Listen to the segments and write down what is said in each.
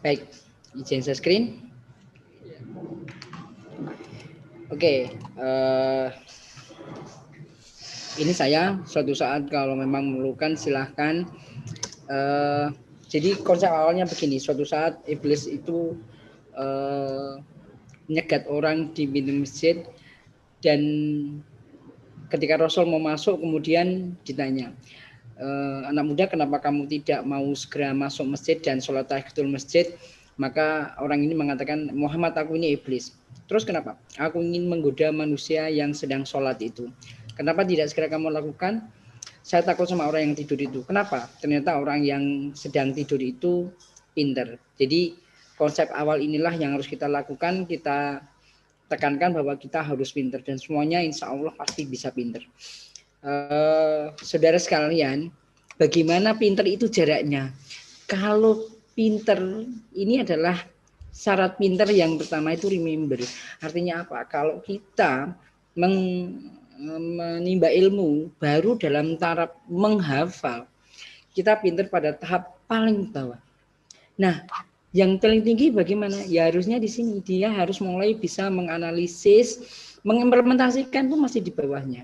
Baik, izin share screen. Oke, ini saya suatu saat kalau memang memerlukan silahkan. Jadi konsep awalnya begini, suatu saat iblis itu menyegat orang di pintu masjid, dan ketika Rasul mau masuk kemudian ditanya, anak muda, kenapa kamu tidak mau segera masuk masjid dan sholat tahiyatul masjid? Maka orang ini mengatakan, Muhammad, aku ini iblis. Terus kenapa? Aku ingin menggoda manusia yang sedang sholat itu. Kenapa tidak segera kamu lakukan? Saya takut sama orang yang tidur itu. Kenapa? Ternyata orang yang sedang tidur itu pinter. Jadi konsep awal inilah yang harus kita lakukan. Kita tekankan bahwa kita harus pinter, dan semuanya insya Allah pasti bisa pinter. Saudara sekalian, bagaimana pinter itu jaraknya? Kalau pinter ini adalah syarat pinter yang pertama itu remember. Artinya apa? Kalau kita menimba ilmu baru dalam taraf menghafal, kita pinter pada tahap paling bawah. Nah, yang paling tinggi bagaimana? Ya harusnya di sini dia harus mulai bisa menganalisis, mengimplementasikan pun masih di bawahnya.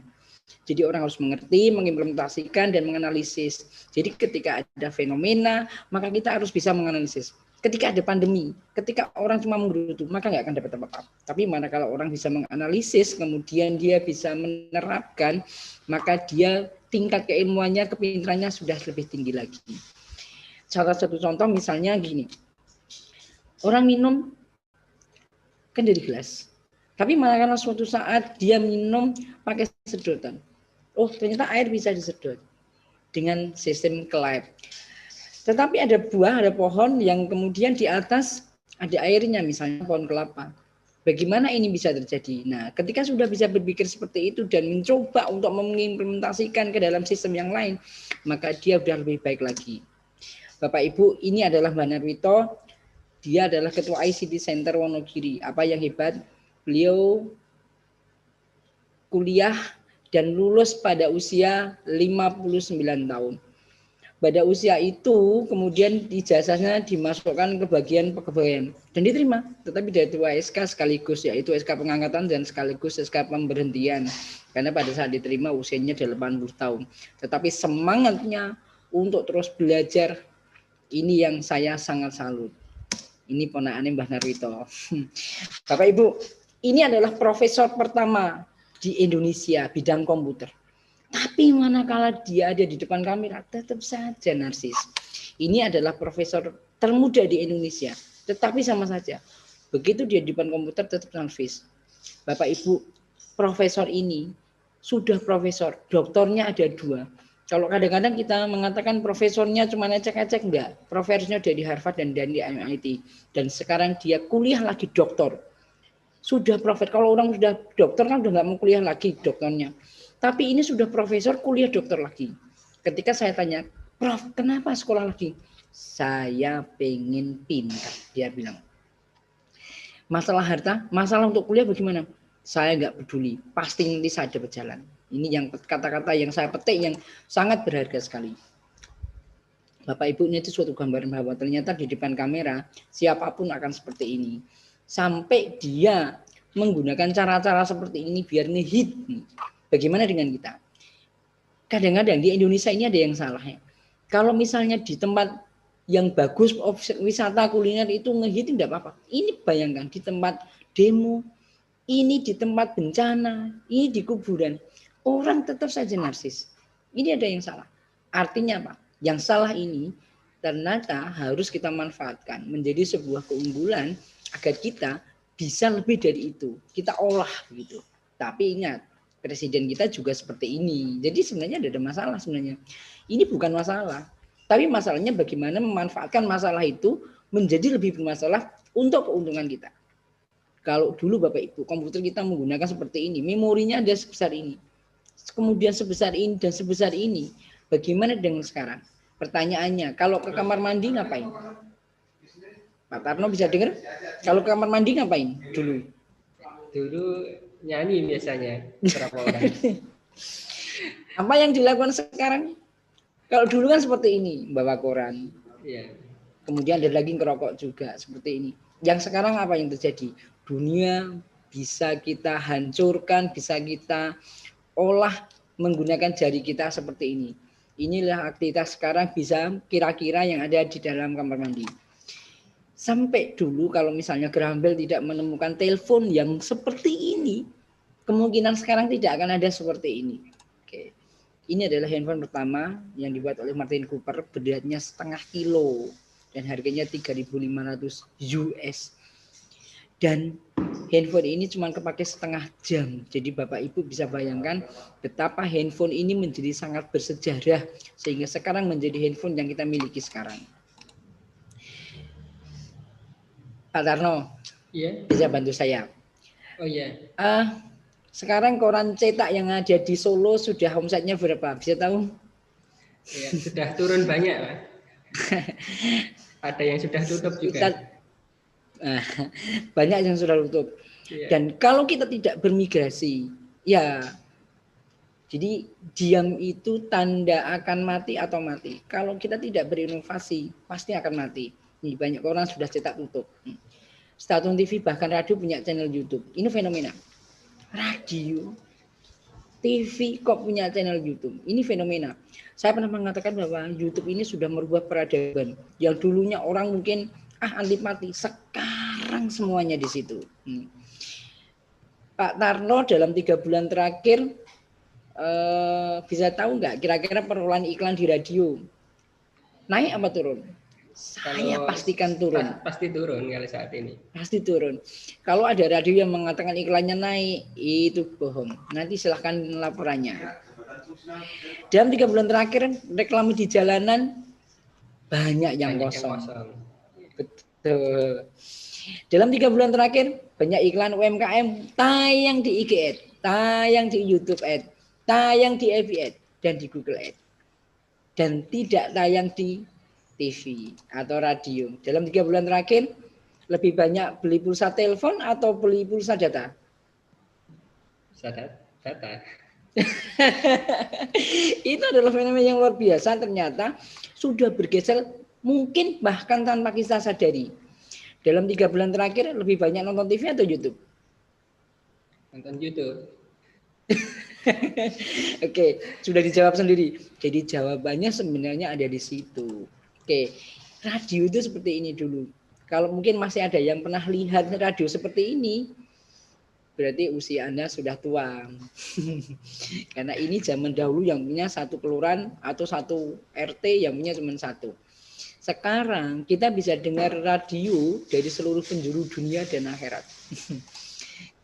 Jadi orang harus mengerti, mengimplementasikan, dan menganalisis. Jadi ketika ada fenomena, maka kita harus bisa menganalisis. Ketika ada pandemi, ketika orang cuma menggerutu, maka nggak akan dapat apa-apa. Tapi manakala orang bisa menganalisis, kemudian dia bisa menerapkan, maka dia tingkat keilmuannya, kepintarannya sudah lebih tinggi lagi. Salah satu contoh misalnya gini, orang minum kan dari gelas, tapi malah karena suatu saat dia minum pakai sedotan. Oh, ternyata air bisa disedot dengan sistem kelap. Tetapi ada buah, ada pohon yang kemudian di atas ada airnya, misalnya pohon kelapa. Bagaimana ini bisa terjadi? Nah, ketika sudah bisa berpikir seperti itu dan mencoba untuk mengimplementasikan ke dalam sistem yang lain, maka dia sudah lebih baik lagi. Bapak Ibu, ini adalah Mbak Narwito. Dia adalah Ketua ICT Center Wonogiri. Apa yang hebat? Beliau kuliah dan lulus pada usia 59 tahun. Pada usia itu kemudian ijazahnya dimasukkan ke bagian kepegawaian dan diterima, tetapi dari 2 SK sekaligus, yaitu SK pengangkatan dan sekaligus SK pemberhentian, karena pada saat diterima usianya 80 tahun. Tetapi semangatnya untuk terus belajar, ini yang saya sangat salut. Ini ponakannya Mbah Narwito. Bapak Ibu, ini adalah profesor pertama di Indonesia bidang komputer. Tapi manakala dia ada di depan kamera, tetap saja narsis. Ini adalah profesor termuda di Indonesia, tetapi sama saja. Begitu dia di depan komputer tetap narsis. Bapak Ibu, profesor ini sudah profesor, doktornya ada 2. Kalau kadang-kadang kita mengatakan profesornya cuma ecek-ecek, enggak. Profesornya dari Harvard dan dari MIT. Dan sekarang dia kuliah lagi doktor. Sudah profesor, kalau orang sudah dokter kan udah nggak mau kuliah lagi dokternya. Tapi ini sudah profesor, kuliah dokter lagi. Ketika saya tanya, Prof, kenapa sekolah lagi? Saya pengen pintar, dia bilang. Masalah harta, masalah untuk kuliah bagaimana? Saya nggak peduli, pasti nanti saya dapat jalan. Ini yang kata-kata yang saya petik yang sangat berharga sekali. Bapak Ibu, ini itu suatu gambaran bahwa ternyata di depan kamera siapapun akan seperti ini. Sampai dia menggunakan cara-cara seperti ini biar ngehit. Bagaimana dengan kita? Kadang-kadang di Indonesia ini ada yang salah ya. Kalau misalnya di tempat yang bagus wisata kuliner itu ngehit tidak apa-apa. Ini bayangkan di tempat demo, ini di tempat bencana, ini di kuburan, orang tetap saja narsis. Ini ada yang salah. Artinya apa? Yang salah ini ternyata harus kita manfaatkan menjadi sebuah keunggulan agar kita bisa lebih dari itu. Kita olah gitu. Tapi ingat, presiden kita juga seperti ini. Jadi sebenarnya ada masalah sebenarnya. Ini bukan masalah. Tapi masalahnya bagaimana memanfaatkan masalah itu menjadi lebih bermasalah untuk keuntungan kita. Kalau dulu Bapak Ibu, komputer kita menggunakan seperti ini, memorinya ada sebesar ini, kemudian sebesar ini dan sebesar ini. Bagaimana dengan sekarang? Pertanyaannya, kalau ke kamar mandi ngapain? Pak Tarno bisa dengar? Kalau ke kamar mandi ngapain dulu? Dulu nyanyi biasanya berapa orang. Apa yang dilakukan sekarang? Kalau dulu kan seperti ini, bawa koran. Iya. kemudian ada lagi ngerokok juga seperti ini. Yang sekarang apa yang terjadi? Dunia bisa kita hancurkan, bisa kita olah menggunakan jari kita seperti ini. Inilah aktivitas sekarang bisa kira-kira yang ada di dalam kamar mandi. Sampai dulu kalau misalnya Graham Bell tidak menemukan telepon yang seperti ini, kemungkinan sekarang tidak akan ada seperti ini. Oke. Ini adalah handphone pertama yang dibuat oleh Martin Cooper, beratnya 0,5 kilo dan harganya 3.500 US. Dan handphone ini cuma kepake setengah jam. Jadi Bapak Ibu bisa bayangkan betapa handphone ini menjadi sangat bersejarah sehingga sekarang menjadi handphone yang kita miliki sekarang. Pak Tarno, bisa bantu saya? Oh iya. Sekarang koran cetak yang ada di Solo sudah omsetnya berapa? Bisa tahu? Ya, sudah turun banyak, Pak. Ada yang sudah tutup juga. Banyak yang sudah tutup. Ya. Dan kalau kita tidak bermigrasi, ya, jadi diam itu tanda akan mati atau mati. Kalau kita tidak berinovasi, pasti akan mati. Ini banyak orang sudah cetak tutup. Stasiun TV bahkan radio punya channel YouTube. Ini fenomena. Radio, TV kok punya channel YouTube. Ini fenomena. Saya pernah mengatakan bahwa YouTube ini sudah merubah peradaban. Yang dulunya orang mungkin antipati, sekarang semuanya di situ. Pak Tarno dalam 3 bulan terakhir bisa tahu nggak kira-kira perolahan iklan di radio naik apa turun? Saya pastikan turun. Pasti turun kalau saat ini. Pasti turun. Kalau ada radio yang mengatakan iklannya naik, itu bohong. Nanti silahkan laporannya. Dalam 3 bulan terakhir reklame di jalanan banyak yang kosong. Betul. Dalam 3 bulan terakhir banyak iklan UMKM tayang di IG Ad, tayang di YouTube Ad, tayang di FB Ad dan di Google Ad. Dan tidak tayang di TV atau radio. Dalam 3 bulan terakhir lebih banyak beli pulsa telepon atau beli pulsa data? Data. Itu adalah fenomena yang luar biasa. Ternyata sudah bergeser, mungkin bahkan tanpa kita sadari. Dalam 3 bulan terakhir lebih banyak nonton TV atau YouTube? Nonton YouTube. Oke, sudah dijawab sendiri. Jadi jawabannya sebenarnya ada di situ. Oke, radio itu seperti ini dulu. Kalau mungkin masih ada yang pernah lihat radio seperti ini, berarti usia Anda sudah tua. Karena ini zaman dahulu yang punya 1 kelurahan atau 1 RT yang punya cuma 1. Sekarang kita bisa dengar radio dari seluruh penjuru dunia dan akhirat.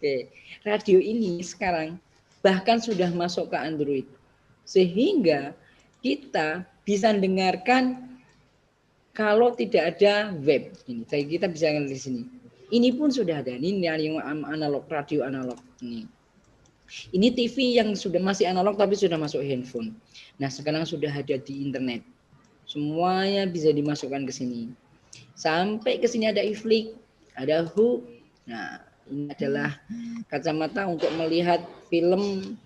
Oke, radio ini sekarang bahkan sudah masuk ke Android. Sehingga kita bisa dengarkan kalau tidak ada web. Ini kita bisa lihat di sini. Ini pun sudah ada. Ini yang analog, radio analog. Ini TV yang sudah masih analog tapi sudah masuk handphone. Nah, sekarang sudah ada di internet. Semuanya bisa dimasukkan ke sini. Sampai ke sini ada iflik, ada hook. Nah, ini adalah kacamata untuk melihat film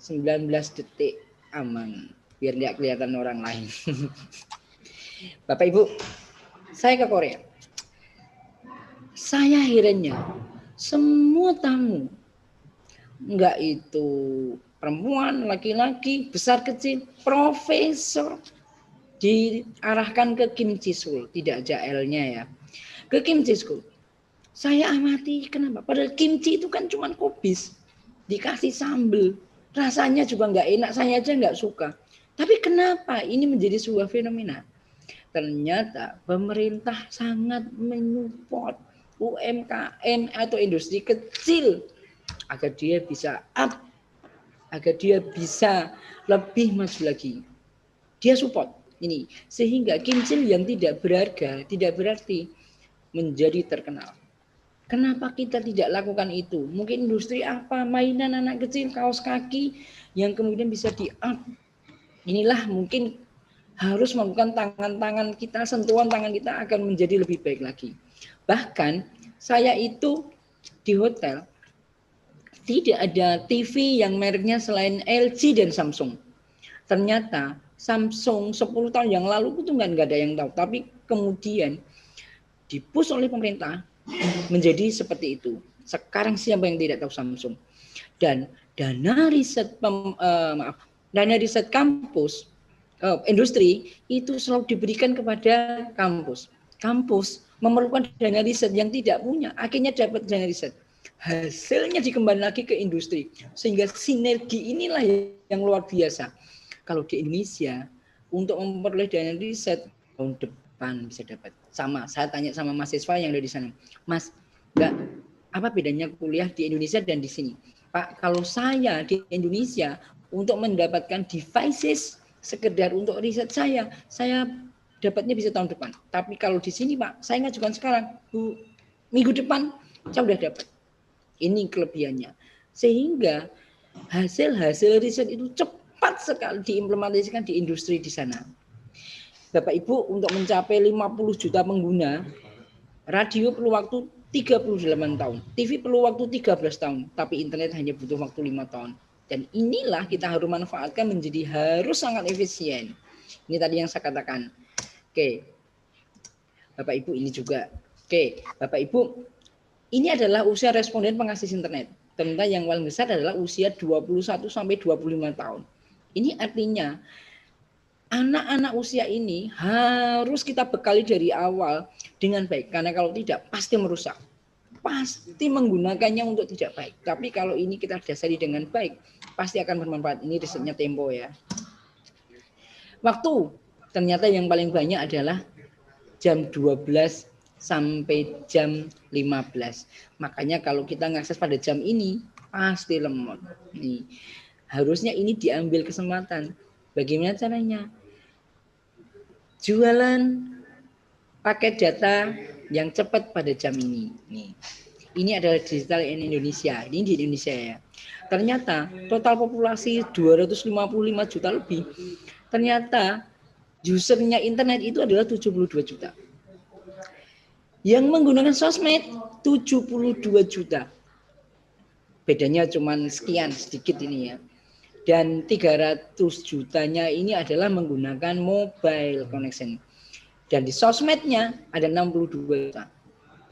19 detik aman. Biar tidak kelihatan orang lain. Bapak Ibu, saya ke Korea. Saya herannya semua tamu, enggak itu perempuan, laki-laki, besar kecil, profesor, diarahkan ke Kimchi School, tidak ada L-nya ya, ke Kimchi School. Saya amati kenapa? Padahal kimchi itu kan cuma kubis, dikasih sambal, rasanya juga enggak enak, saya aja enggak suka. Tapi kenapa ini menjadi sebuah fenomena? Ternyata pemerintah sangat menyupport UMKM atau industri kecil agar dia bisa up, agar dia bisa lebih maju lagi. Dia support ini sehingga kimchi yang tidak berharga, tidak berarti menjadi terkenal. Kenapa kita tidak lakukan itu? Mungkin industri apa, mainan anak kecil, kaos kaki yang kemudian bisa di up. Inilah mungkin harus melakukan tangan-tangan kita, sentuhan tangan kita akan menjadi lebih baik lagi. Bahkan saya itu di hotel tidak ada TV yang mereknya selain LG dan Samsung. Ternyata Samsung 10 tahun yang lalu itu nggak ada yang tahu, tapi kemudian dipush oleh pemerintah menjadi seperti itu. Sekarang siapa yang tidak tahu Samsung? Dan dana riset dana riset kampus industri itu selalu diberikan kepada kampus. Kampus memerlukan dana riset yang tidak punya, akhirnya dapat dana riset. Hasilnya dikembalikan lagi ke industri, sehingga sinergi inilah yang luar biasa. Kalau di Indonesia untuk memperoleh dana riset tahun depan bisa dapat. Sama, saya tanya sama mahasiswa yang ada di sana, Mas, apa bedanya kuliah di Indonesia dan di sini? Pak, kalau saya di Indonesia untuk mendapatkan devices sekedar untuk riset saya dapatnya bisa tahun depan. Tapi kalau di sini Pak, saya ngajukan sekarang, minggu depan saya udah dapat. Ini kelebihannya. Sehingga hasil-hasil riset itu cepat sekali diimplementasikan di industri di sana. Bapak Ibu, untuk mencapai 50 juta pengguna, radio perlu waktu 38 tahun, TV perlu waktu 13 tahun, tapi internet hanya butuh waktu 5 tahun. Dan inilah kita harus manfaatkan menjadi harus sangat efisien. Ini tadi yang saya katakan. Oke, Bapak Ibu ini juga. Oke, Bapak Ibu, ini adalah usia responden pengakses internet. Ternyata yang paling besar adalah usia 21 sampai 25 tahun. Ini artinya anak-anak usia ini harus kita bekali dari awal dengan baik. Karena kalau tidak pasti merusak. Pasti menggunakannya untuk tidak baik. Tapi kalau ini kita dasari dengan baik, pasti akan bermanfaat. Ini risetnya Tempo ya. Waktu ternyata yang paling banyak adalah jam 12 sampai jam 15. Makanya kalau kita ngakses pada jam ini, pasti lemot. Nih, harusnya ini diambil kesempatan. Bagaimana caranya? Jualan paket data yang cepat pada jam ini. Nih. Ini adalah digital in Indonesia. Ini di Indonesia ya. Ternyata total populasi 255 juta lebih. Ternyata usernya internet itu adalah 72 juta. Yang menggunakan sosmed 72 juta. Bedanya cuma sekian sedikit ini ya. Dan 300 jutanya ini adalah menggunakan mobile connection. Dan di sosmednya ada 62 juta.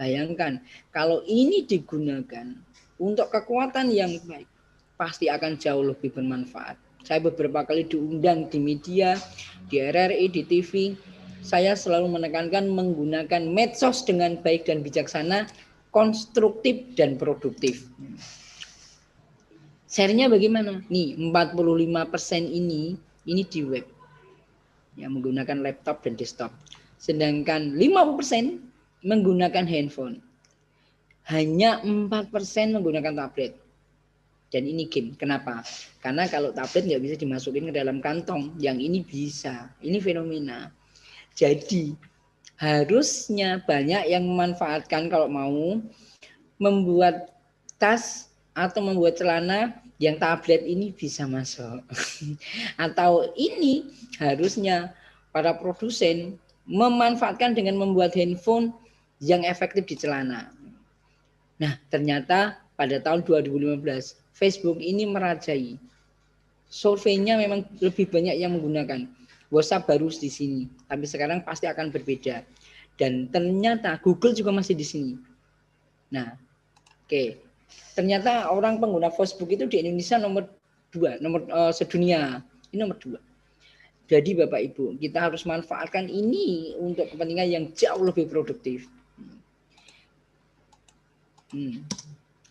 Bayangkan, kalau ini digunakan untuk kekuatan yang baik, pasti akan jauh lebih bermanfaat. Saya beberapa kali diundang di media, di RRI, di TV, saya selalu menekankan menggunakan medsos dengan baik dan bijaksana, konstruktif dan produktif. Share-nya bagaimana? Nih, 45% ini di web. Yang menggunakan laptop dan desktop. Sedangkan 50% menggunakan handphone. Hanya 4% menggunakan tablet. Dan ini game. Kenapa? Karena kalau tablet nggak bisa dimasukin ke dalam kantong. Yang ini bisa. Ini fenomena. Jadi harusnya banyak yang memanfaatkan kalau mau membuat tas atau membuat celana yang tablet ini bisa masuk. Atau ini harusnya para produsen memanfaatkan dengan membuat handphone yang efektif di celana. Nah, ternyata pada tahun 2015 Facebook ini merajai. Surveinya memang lebih banyak yang menggunakan. WhatsApp baru di sini, tapi sekarang pasti akan berbeda. Dan ternyata Google juga masih di sini. Nah, oke. Ternyata orang pengguna Facebook itu di Indonesia nomor 2, sedunia. Ini nomor 2. Jadi Bapak Ibu, kita harus manfaatkan ini untuk kepentingan yang jauh lebih produktif.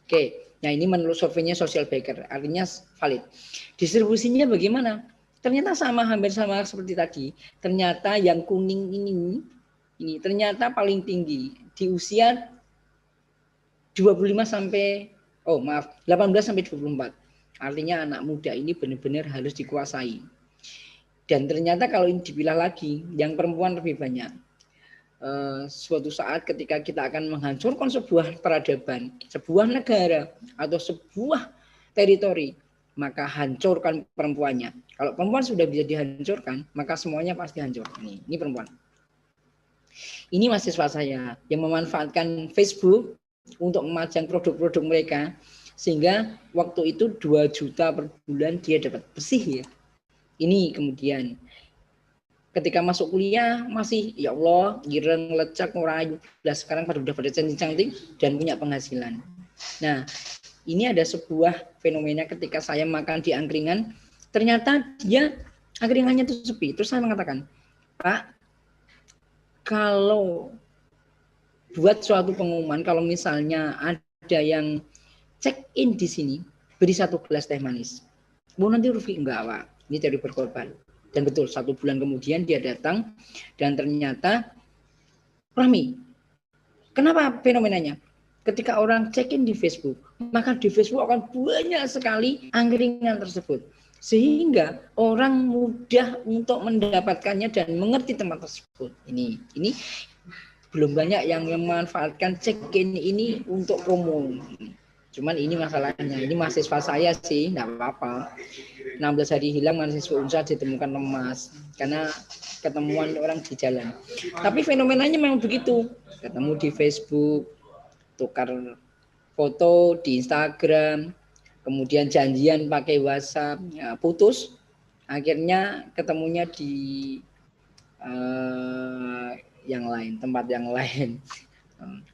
Oke, nah ini menurut surveinya Social Baker, artinya valid. Distribusinya bagaimana? Ternyata hampir sama seperti tadi. Ternyata yang kuning ini ternyata paling tinggi di usia 18 sampai 24. Artinya anak muda ini benar-benar harus dikuasai. Dan ternyata kalau ini dipilah lagi, yang perempuan lebih banyak. Suatu saat ketika kita akan menghancurkan sebuah peradaban, sebuah negara atau sebuah teritori, maka hancurkan perempuannya. Kalau perempuan sudah bisa dihancurkan, maka semuanya pasti hancur. Ini perempuan. Ini mahasiswa saya yang memanfaatkan Facebook untuk memajang produk-produk mereka, sehingga waktu itu 2 juta per bulan dia dapat bersih ya. Ini kemudian Ketika masuk kuliah masih ya Allah gireng lecak ngerayu. Nah, sekarang udah pada cantik-cantik dan punya penghasilan. Nah, ini ada sebuah fenomena ketika saya makan di angkringan, ternyata dia angkringannya itu sepi. Terus saya mengatakan, Pak, kalau buat suatu pengumuman, kalau misalnya ada yang check in di sini, beri 1 gelas teh manis. Mau nanti Rufi enggak, Pak. Ini dari berkorban. Dan betul, 1 bulan kemudian dia datang dan ternyata ramai. Kenapa fenomenanya? Ketika orang check-in di Facebook, maka di Facebook akan banyak sekali angkringan tersebut. Sehingga orang mudah untuk mendapatkannya dan mengerti tempat tersebut. Ini belum banyak yang memanfaatkan check-in ini untuk promo. Cuman ini masalahnya, ini mahasiswa saya sih, enggak apa-apa. 16 hari hilang mahasiswa Unsur ditemukan lemas karena ketemuan orang di jalan. Tapi fenomenanya memang begitu. Ketemu di Facebook, tukar foto di Instagram, kemudian janjian pakai WhatsApp, ya, putus. Akhirnya ketemunya di yang lain, tempat yang lain.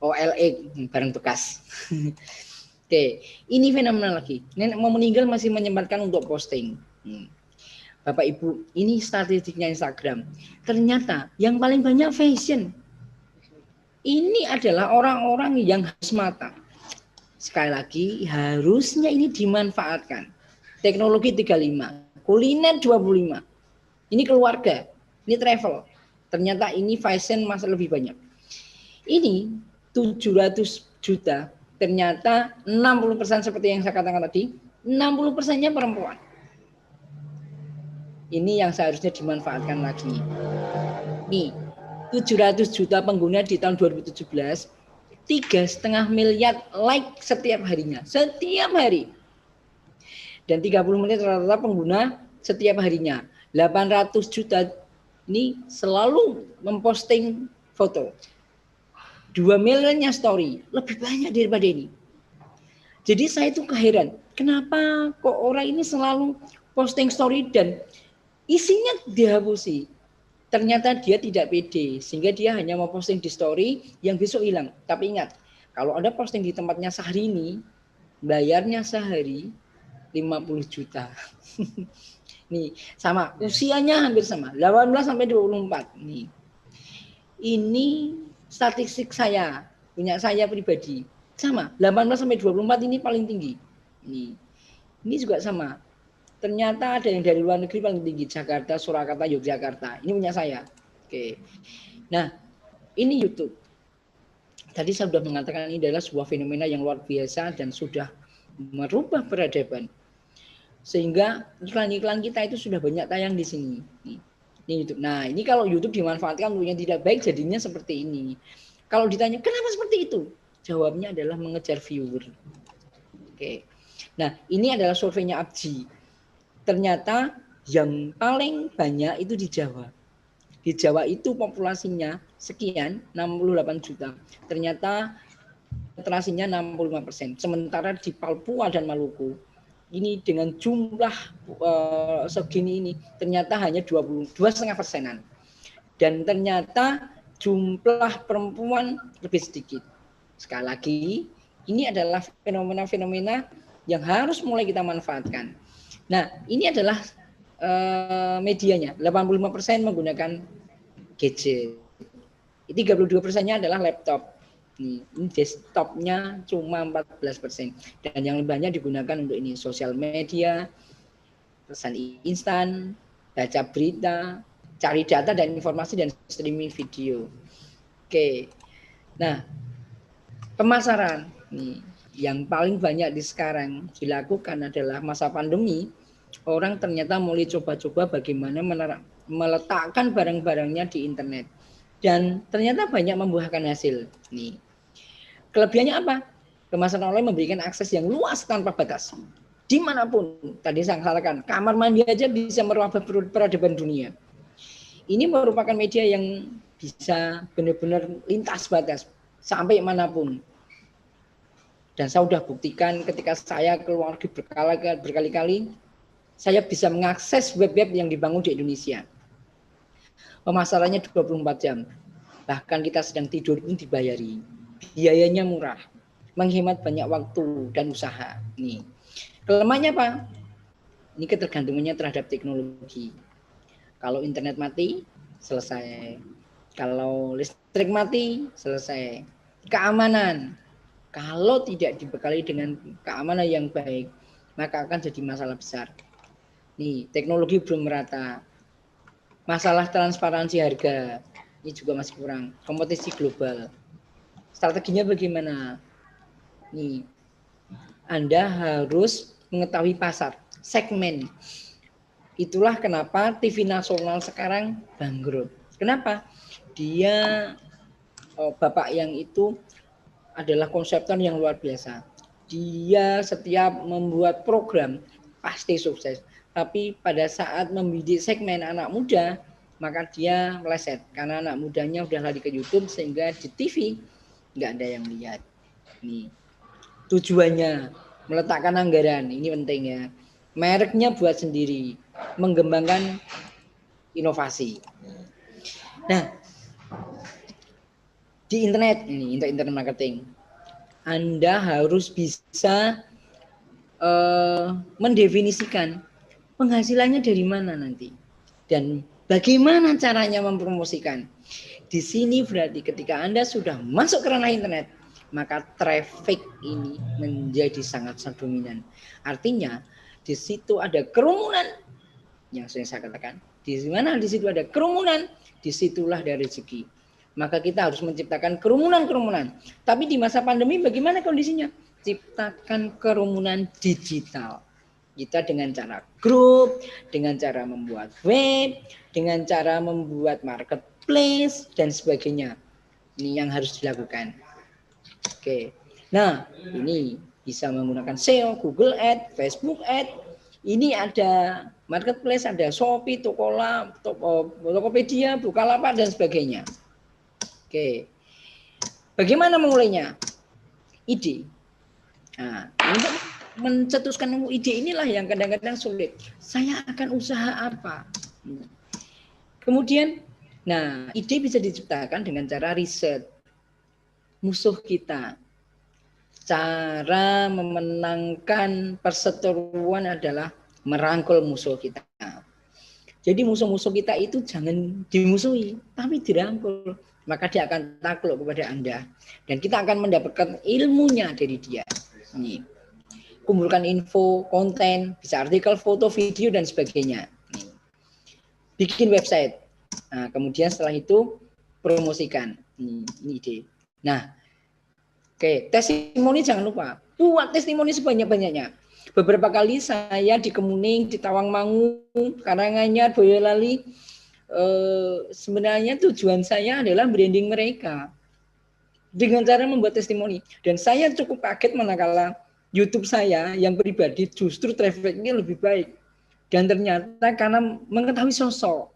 OLX, barang bekas. Oke, ini fenomena lagi. Nenek mau meninggal masih menyempatkan untuk posting. Bapak Ibu, ini statistiknya Instagram. Ternyata yang paling banyak fashion. Ini adalah orang-orang yang harus mata. Sekali lagi, harusnya ini dimanfaatkan. Teknologi 35, kuliner 25. Ini keluarga, ini travel. Ternyata ini fashion masih lebih banyak. Ini 700 juta. Ternyata 60% seperti yang saya katakan tadi, 60%-nya perempuan. Ini yang seharusnya dimanfaatkan lagi. Nih, 700 juta pengguna di tahun 2017, 3,5 miliar like setiap harinya. Setiap hari. Dan 30 menit rata-rata pengguna setiap harinya. 800 juta ini selalu memposting foto. 2 miliarnya story, lebih banyak daripada ini. Jadi saya itu keheran, kenapa kok orang ini selalu posting story dan isinya dihapusi. Ternyata dia tidak pede, sehingga dia hanya mau posting di story yang besok hilang. Tapi ingat, kalau Anda posting di tempatnya sehari ini, bayarnya sehari 50 juta. Nih, sama, usianya hampir sama, 18 sampai 24. Nih. Ini statistik saya, punya saya pribadi. Sama, 18 sampai 24 ini paling tinggi. Ini juga sama. Ternyata ada yang dari luar negeri paling tinggi, Jakarta, Surakarta, Yogyakarta. Ini punya saya. Oke. Nah, ini YouTube. Tadi saya sudah mengatakan ini adalah sebuah fenomena yang luar biasa dan sudah merubah peradaban. Sehingga iklan-iklan kita itu sudah banyak tayang di sini. Ini YouTube. Nah, ini kalau YouTube dimanfaatkan untuk yang tidak baik jadinya seperti ini. Kalau ditanya kenapa seperti itu? Jawabnya adalah mengejar viewer. Oke. Nah, ini adalah surveinya APJI. Ternyata yang paling banyak itu di Jawa. Di Jawa itu populasinya sekian, 68 juta. Ternyata penetrasinya 65%. Sementara di Papua dan Maluku ini dengan jumlah segini ini ternyata hanya 22,5%. Dan ternyata jumlah perempuan lebih sedikit. Sekali lagi, ini adalah fenomena-fenomena yang harus mulai kita manfaatkan. Nah, ini adalah medianya. 85% menggunakan gadget. 32%-nya adalah laptop. Ini desktopnya cuma 14%. Dan yang lebih banyak digunakan untuk ini sosial media, pesan instan, baca berita, cari data dan informasi dan streaming video. Oke. Nah, pemasaran nih yang paling banyak di sekarang dilakukan adalah masa pandemi. Orang ternyata mulai coba-coba bagaimana meletakkan barang-barangnya di internet. Dan ternyata banyak membuahkan hasil. Nih. Kelebihannya apa? Pemasaran online memberikan akses yang luas tanpa batas. Dimanapun, tadi saya katakan, kamar mandi aja bisa merubah peradaban dunia. Ini merupakan media yang bisa benar-benar lintas batas sampai manapun. Dan saya sudah buktikan ketika saya keluar berkali-kali, saya bisa mengakses web-web yang dibangun di Indonesia. Pemasarannya 24 jam. Bahkan kita sedang tidur pun dibayari. Biayanya murah. Menghemat banyak waktu dan usaha. Nih. Kelemahannya apa? Ini ketergantungannya terhadap teknologi. Kalau internet mati, selesai. Kalau listrik mati, selesai. Keamanan. Kalau tidak dibekali dengan keamanan yang baik, maka akan jadi masalah besar. Nih, teknologi belum merata. Masalah transparansi harga, ini juga masih kurang. Kompetisi global. Strateginya bagaimana? Nih, Anda harus mengetahui pasar, segmen. Itulah kenapa TV nasional sekarang bangkrut. Kenapa? Dia bapak yang itu adalah konseptor yang luar biasa. Dia setiap membuat program pasti sukses. Tapi pada saat membidik segmen anak muda, maka dia meleset. Karena anak mudanya udah lari ke YouTube sehingga di TV nggak ada yang lihat. Nih, tujuannya meletakkan anggaran, ini penting ya. Mereknya buat sendiri, mengembangkan inovasi. Nah, di internet ini, untuk internet marketing, Anda harus bisa mendefinisikan penghasilannya dari mana nanti dan bagaimana caranya mempromosikan. Di sini berarti ketika Anda sudah masuk ke ranah internet, maka traffic ini menjadi sangat dominan. Artinya di situ ada kerumunan yang sering saya katakan. Di mana di situ ada kerumunan, disitulah ada rezeki. Maka kita harus menciptakan kerumunan-kerumunan. Tapi di masa pandemi bagaimana kondisinya? Ciptakan kerumunan digital. Kita dengan cara grup, dengan cara membuat web, dengan cara membuat marketplace, dan sebagainya. Ini yang harus dilakukan. Oke. Nah, ini bisa menggunakan SEO, Google Ads, Facebook Ads. Ini ada marketplace, ada Shopee, Tokopedia, Bukalapak, dan sebagainya. Oke. Bagaimana memulainya? Ide. Nah, untuk mencetuskan ide inilah yang kadang-kadang sulit. Saya akan usaha apa? Kemudian, nah, ide bisa diciptakan dengan cara riset musuh kita. Cara memenangkan perseteruan adalah merangkul musuh kita. Jadi musuh-musuh kita itu jangan dimusuhi, tapi dirangkul. Maka dia akan takluk kepada Anda. Dan kita akan mendapatkan ilmunya dari dia. Nih. Kumpulkan info, konten, bisa artikel, foto, video, dan sebagainya. Nih. Bikin website. Nah, kemudian setelah itu promosikan. Ini ide. Nah, oke, testimoni jangan lupa. Buat testimoni sebanyak-banyaknya. Beberapa kali saya di Kemuning, di Tawangmangu, Karanganyar, Boyolali, sebenarnya tujuan saya adalah branding mereka dengan cara membuat testimoni. Dan saya cukup kaget manakala YouTube saya yang pribadi justru trafficnya lebih baik. Dan ternyata karena mengetahui sosok.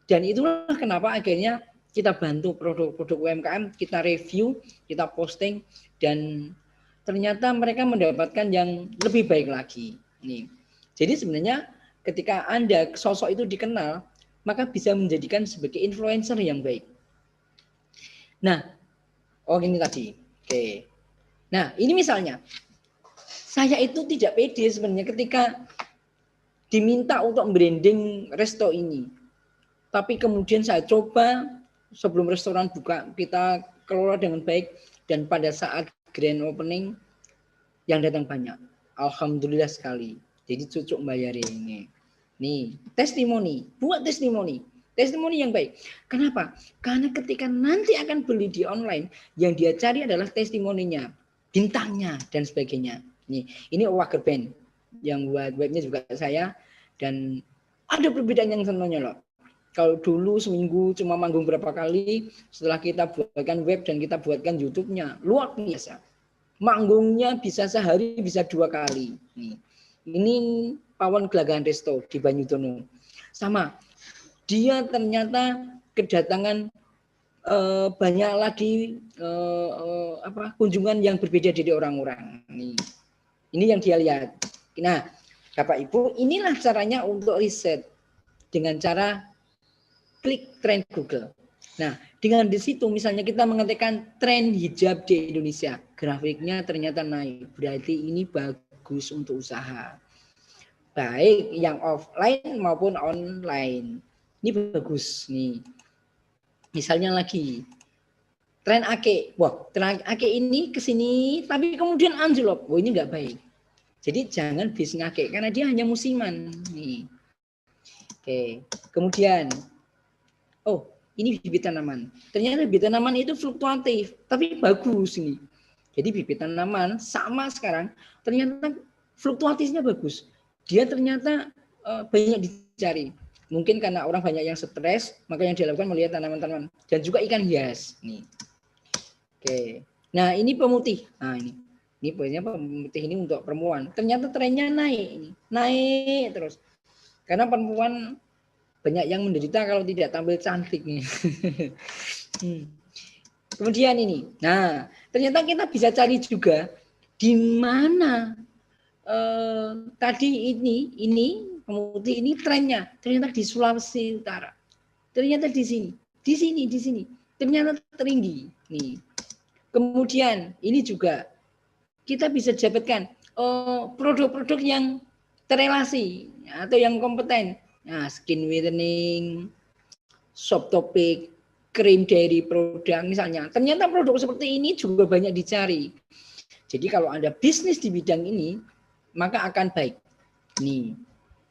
Dan itulah kenapa akhirnya kita bantu produk-produk UMKM, kita review, kita posting, dan ternyata mereka mendapatkan yang lebih baik lagi. Nih. Jadi sebenarnya ketika Anda sosok itu dikenal, maka bisa menjadikan sebagai influencer yang baik. Nah, ini tadi. Oke. Nah, ini misalnya, saya itu tidak pede sebenarnya ketika diminta untuk branding resto ini. Tapi kemudian saya coba sebelum restoran buka, kita kelola dengan baik. Dan pada saat grand opening, yang datang banyak. Alhamdulillah sekali. Jadi cucuk bayari ini. Nih, testimoni. Buat testimoni. Testimoni yang baik. Kenapa? Karena ketika nanti akan beli di online, yang dia cari adalah testimoninya, bintangnya, dan sebagainya. Nih, ini Wager Band. Yang buat webnya juga saya. Dan ada perbedaan yang senangnya loh. Kalau dulu seminggu cuma manggung berapa kali, setelah kita buatkan web dan kita buatkan YouTube-nya, luar biasa. Manggungnya bisa sehari, bisa 2 kali. Ini Pawon Gelagahan Resto di Banyudono. Sama, dia ternyata kedatangan banyak lagi kunjungan yang berbeda dari orang-orang. Ini yang dia lihat. Nah, Bapak Ibu, inilah caranya untuk riset dengan cara klik tren Google. Nah, dengan di situ misalnya kita mengetikkan tren hijab di Indonesia, grafiknya ternyata naik. Berarti ini bagus untuk usaha. Baik yang offline maupun online. Ini bagus nih. Misalnya lagi tren ake. Wah, tren ake ini ke sini tapi kemudian anjlok. Wah, ini enggak baik. Jadi jangan bisnis ake karena dia hanya musiman nih. Oke. Kemudian ini bibit tanaman. Ternyata bibit tanaman itu fluktuatif, tapi bagus ini. Jadi bibit tanaman sama sekarang, ternyata fluktuatifnya bagus. Dia ternyata banyak dicari. Mungkin karena orang banyak yang stres, maka yang dilakukan melihat tanaman-tanaman. Dan juga ikan hias. Nih. Oke. Nah ini pemutih. Nah ini poinnya pemutih ini untuk perempuan. Ternyata trennya naik. Ini. Naik terus. Karena perempuan banyak yang menderita kalau tidak tampil cantik nih. Kemudian ini, nah ternyata kita bisa cari juga di mana tadi ini pemutih ini trennya ternyata di Sulawesi Utara, ternyata di sini, ternyata tinggi nih. Kemudian ini juga kita bisa dapatkan produk-produk yang terrelasi atau yang kompeten. Nah, skin whitening, soft topic, krim dairy produk misalnya. Ternyata produk seperti ini juga banyak dicari. Jadi kalau Anda bisnis di bidang ini, maka akan baik. Nih.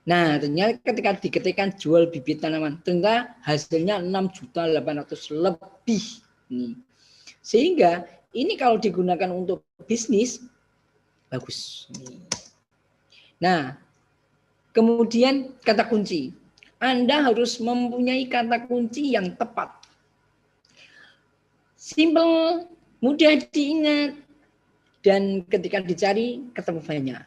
Nah, ternyata ketika diketikkan jual bibit tanaman, ternyata hasilnya 6.800.000 lebih. Nih. Sehingga ini kalau digunakan untuk bisnis, bagus. Nih. Nah, kemudian kata kunci. Anda harus mempunyai kata kunci yang tepat. Simple, mudah diingat, dan ketika dicari ketemu banyak.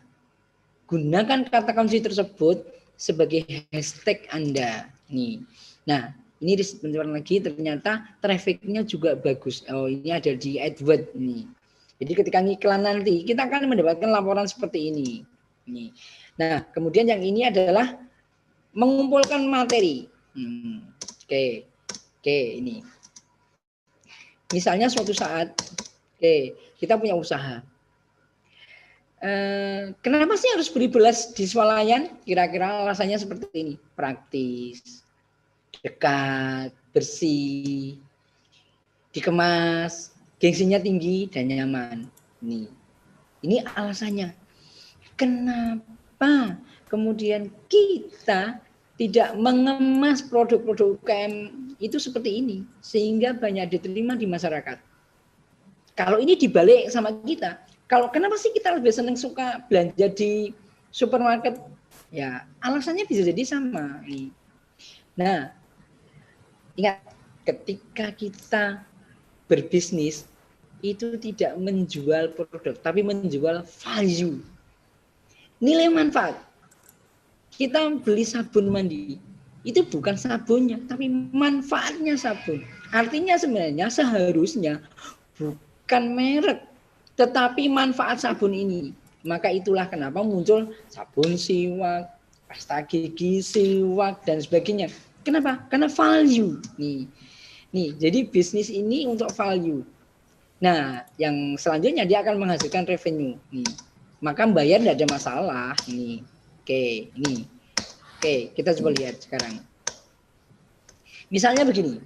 Gunakan kata kunci tersebut sebagai hashtag Anda. Nih. Nah, ini sebentar lagi ternyata trafficnya juga bagus. Oh, ini ada di AdWords nih. Jadi ketika ngiklan nanti kita akan mendapatkan laporan seperti ini. Nih. Nah, kemudian yang ini adalah mengumpulkan materi. Oke, ini. Misalnya suatu saat, kita punya usaha. Kenapa sih harus beli beras di swalayan? Kira-kira alasannya seperti ini. Praktis, dekat, bersih, dikemas, gengsinya tinggi dan nyaman. Ini alasannya. Kenapa kemudian kita tidak mengemas produk-produk UKM itu seperti ini sehingga banyak diterima di masyarakat? Kalau ini dibalik sama kita, kalau kenapa sih kita lebih senang suka belanja di supermarket? Ya, alasannya bisa jadi sama. Nah, ingat ketika kita berbisnis itu tidak menjual produk, tapi menjual value. Nilai manfaat. Kita beli sabun mandi, itu bukan sabunnya, tapi manfaatnya sabun. Artinya sebenarnya seharusnya bukan merek, tetapi manfaat sabun ini. Maka itulah kenapa muncul sabun siwak, pasta gigi, siwak, dan sebagainya. Kenapa? Karena value. Nih, jadi bisnis ini untuk value. Nah, yang selanjutnya dia akan menghasilkan revenue. Maka bayar tidak ada masalah. Oke, ini. Oke, kita coba lihat sekarang. Misalnya begini.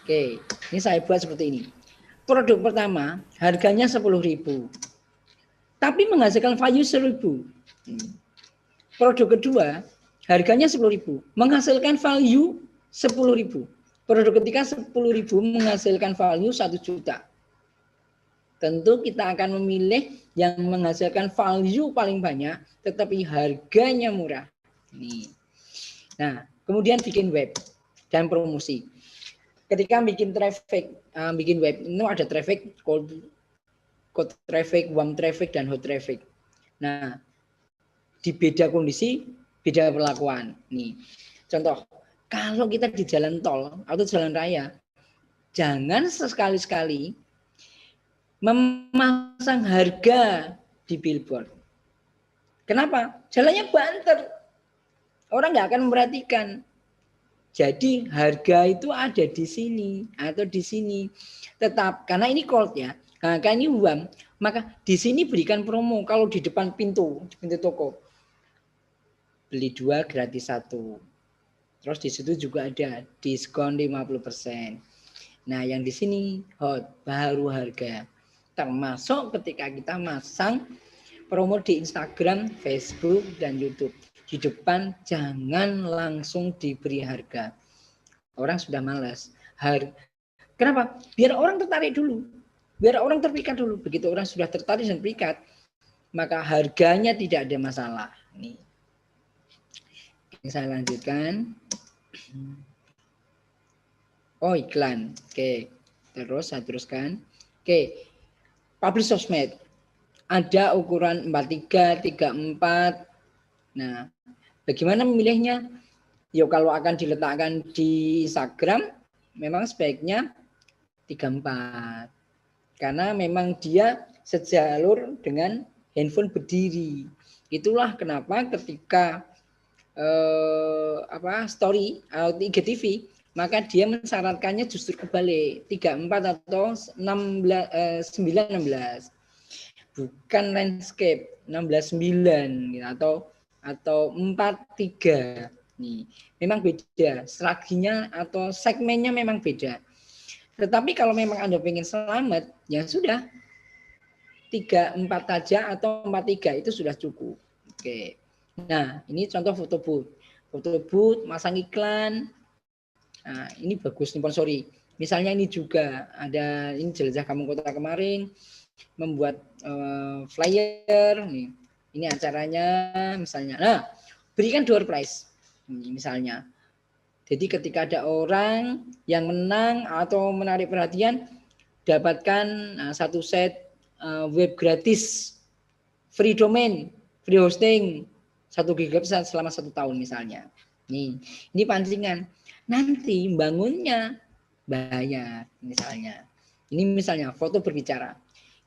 Oke, ini saya buat seperti ini. Produk pertama harganya 10.000. Tapi menghasilkan value 1.000. Produk kedua harganya 10.000, menghasilkan value 10.000. Produk ketiga 10.000 menghasilkan value 1 juta. Tentu kita akan memilih yang menghasilkan value paling banyak, tetapi harganya murah. Nah, kemudian bikin web dan promosi. Ketika bikin traffic, bikin web, itu ada traffic, cold traffic, warm traffic, dan hot traffic. Nah, di beda kondisi, beda perlakuan. Contoh, kalau kita di jalan tol atau jalan raya, jangan sekali-sekali memasang harga di billboard. Kenapa? Jalannya banter. Orang nggak akan memperhatikan. Jadi harga itu ada di sini atau di sini. Tetap karena ini cold ya. Nah, karena ini uang, maka di sini berikan promo kalau di depan pintu, di pintu toko. Beli 2 gratis 1. Terus di situ juga ada diskon 50%. Nah, yang di sini hot baru harga. Termasuk ketika kita masang promo di Instagram, Facebook, dan YouTube. Di depan jangan langsung diberi harga. Orang sudah malas. Kenapa? Biar orang tertarik dulu. Biar orang terpikat dulu. Begitu orang sudah tertarik dan terpikat, maka harganya tidak ada masalah. Nih. Saya lanjutkan. Oh, iklan. Oke. Terus saya teruskan. Oke. Publish sosmed. Ada ukuran 43, 34. Nah, bagaimana memilihnya? Yo, kalau akan diletakkan di Instagram, memang sebaiknya 34. Karena memang dia sejalur dengan handphone berdiri. Itulah kenapa ketika story atau IGTV, maka dia mensyaratkannya justru kebalik 34 atau 16, 916, bukan landscape 16:9 gitu, atau 43. Nih, memang beda strateginya atau segmennya memang beda. Tetapi kalau memang Anda ingin selamat, ya sudah 34 saja atau 43 itu sudah cukup. Oke. Nah, ini contoh foto booth. Foto booth, masang iklan. Nah, ini bagus nih, sorry. Misalnya ini juga ada, ini Jelajah Kampung Kota kemarin membuat flyer nih. Ini acaranya misalnya. Nah, berikan door prize. Misalnya. Jadi ketika ada orang yang menang atau menarik perhatian, dapatkan satu set web gratis, free domain, free hosting, 1 GB selama 1 tahun misalnya. Nih, ini pancingan. Nanti bangunnya bayar misalnya. Ini misalnya foto berbicara.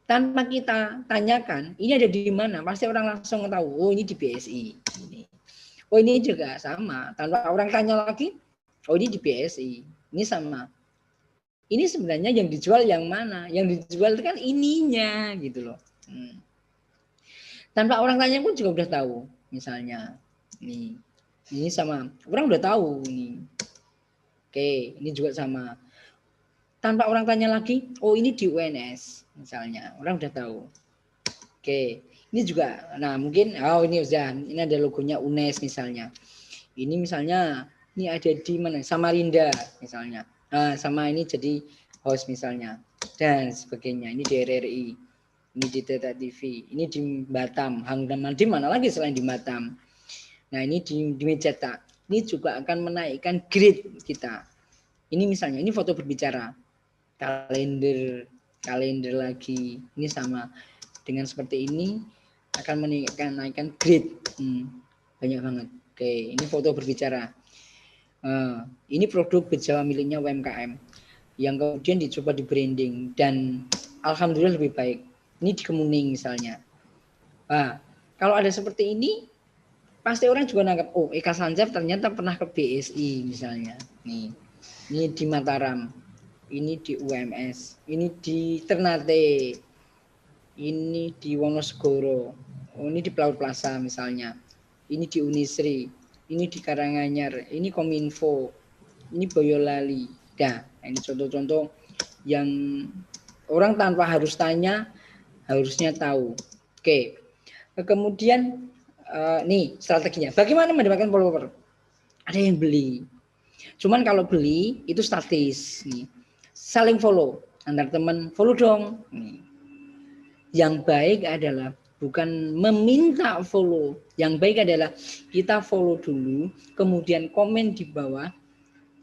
Tanpa kita tanyakan, ini ada di mana? Pasti orang langsung tahu. Oh, ini di BSI. Ini. Oh, ini juga sama. Tanpa orang tanya lagi, oh ini di BSI. Ini sama. Ini sebenarnya yang dijual yang mana? Yang dijual itu kan ininya gitu loh. Tanpa orang tanya pun juga udah tahu. Misalnya, ini sama. Orang udah tahu ini. Oke, ini juga sama. Tanpa orang tanya lagi, oh ini di UNS misalnya. Orang udah tahu. Oke, ini juga. Nah mungkin, oh ini udah. Ini ada logonya UNES misalnya. Ini misalnya, ini ada di mana? Samarinda misalnya. Nah, sama ini jadi host misalnya dan sebagainya. Ini di RRI, ini di Teta TV, ini di Batam, Hanggan di mana lagi selain di Batam. Nah ini di Cetak. Ini juga akan menaikkan grade kita. Ini misalnya, ini foto berbicara, kalender lagi. Ini sama dengan seperti ini akan menaikkan grade. Banyak banget. Oke, ini foto berbicara. Ini produk Bejawa miliknya UMKM yang kemudian dicoba di branding dan alhamdulillah lebih baik. Ini di Kemuning misalnya. Kalau ada seperti ini pasti orang juga nangkep, oh Eka Sanjaf ternyata pernah ke BSI misalnya. Nih, ini di Mataram, ini di UMS, ini di Ternate, ini di Wonosegoro, ini di Pelaut Plaza misalnya, ini di Unisri, ini di Karanganyar, ini Kominfo, ini Boyolali. Nah, ini contoh-contoh yang orang tanpa harus tanya, harusnya tahu. Oke, kemudian nih strateginya. Bagaimana mendapatkan follower? Ada yang beli. Cuman kalau beli itu statis. Nih, saling follow antar teman, follow dong. Nih. Yang baik adalah bukan meminta follow. Yang baik adalah kita follow dulu, kemudian komen di bawah.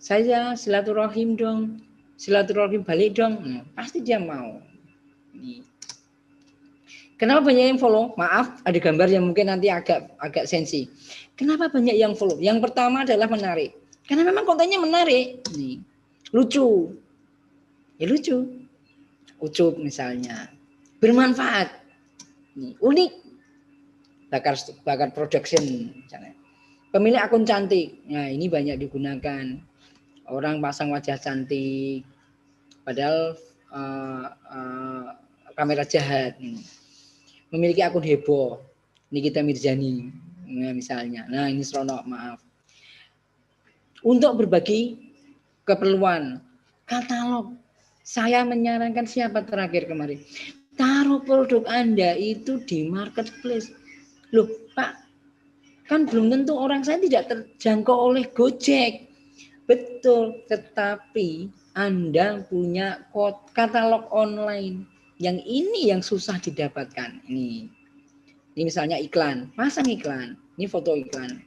Saya silaturahim dong, silaturahim balik dong. Pasti dia mau. Nih. Kenapa banyak yang follow? Maaf, ada gambar yang mungkin nanti agak sensi. Kenapa banyak yang follow? Yang pertama adalah menarik. Karena memang kontennya menarik. Nih. Lucu. Ya lucu. Ucup misalnya. Bermanfaat. Nih, unik. Bakar production misalnya. Pemilik akun cantik. Nah, ini banyak digunakan. Orang pasang wajah cantik, padahal kamera jahat. Memiliki akun heboh, Nikita Mirzani, nah, misalnya. Nah ini seronok, maaf. Untuk berbagi keperluan, katalog. Saya menyarankan siapa terakhir kemarin? Taruh produk Anda itu di marketplace. Loh Pak, kan belum tentu orang saya tidak terjangkau oleh Gojek. Betul, tetapi Anda punya katalog online. Yang ini yang susah didapatkan. Ini misalnya iklan, pasang iklan. Ini foto iklan.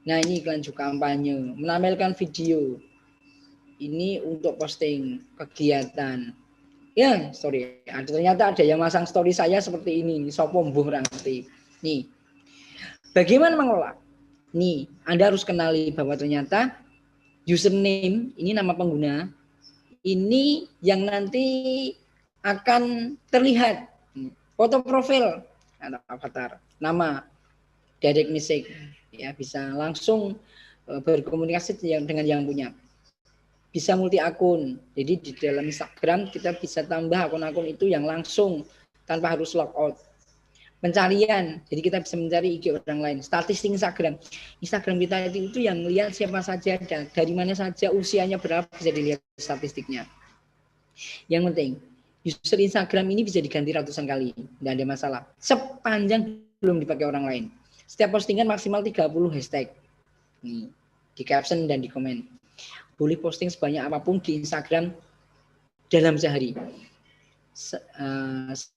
Nah ini iklan juga kampanye, menampilkan video. Ini untuk posting kegiatan. Ya, story. Ternyata ada yang masang story saya seperti ini. Sopo mbuh ngerti. Nih. Bagaimana mengelola? Nih, Anda harus kenali bahwa ternyata username, ini nama pengguna, ini yang nanti akan terlihat. Foto profil atau avatar, nama, direct message, ya bisa langsung berkomunikasi dengan yang punya. Bisa multi akun. Jadi di dalam Instagram kita bisa tambah akun-akun itu yang langsung tanpa harus logout. Pencarian, jadi kita bisa mencari IG orang lain. Statistik Instagram kita itu yang lihat siapa saja dan dari mana saja, usianya berapa, bisa dilihat statistiknya. Yang penting user Instagram ini bisa diganti ratusan kali, tidak ada masalah. Sepanjang belum dipakai orang lain. Setiap postingan maksimal 30 hashtag. Nih, di caption dan di komen. Boleh posting sebanyak apapun di Instagram dalam sehari.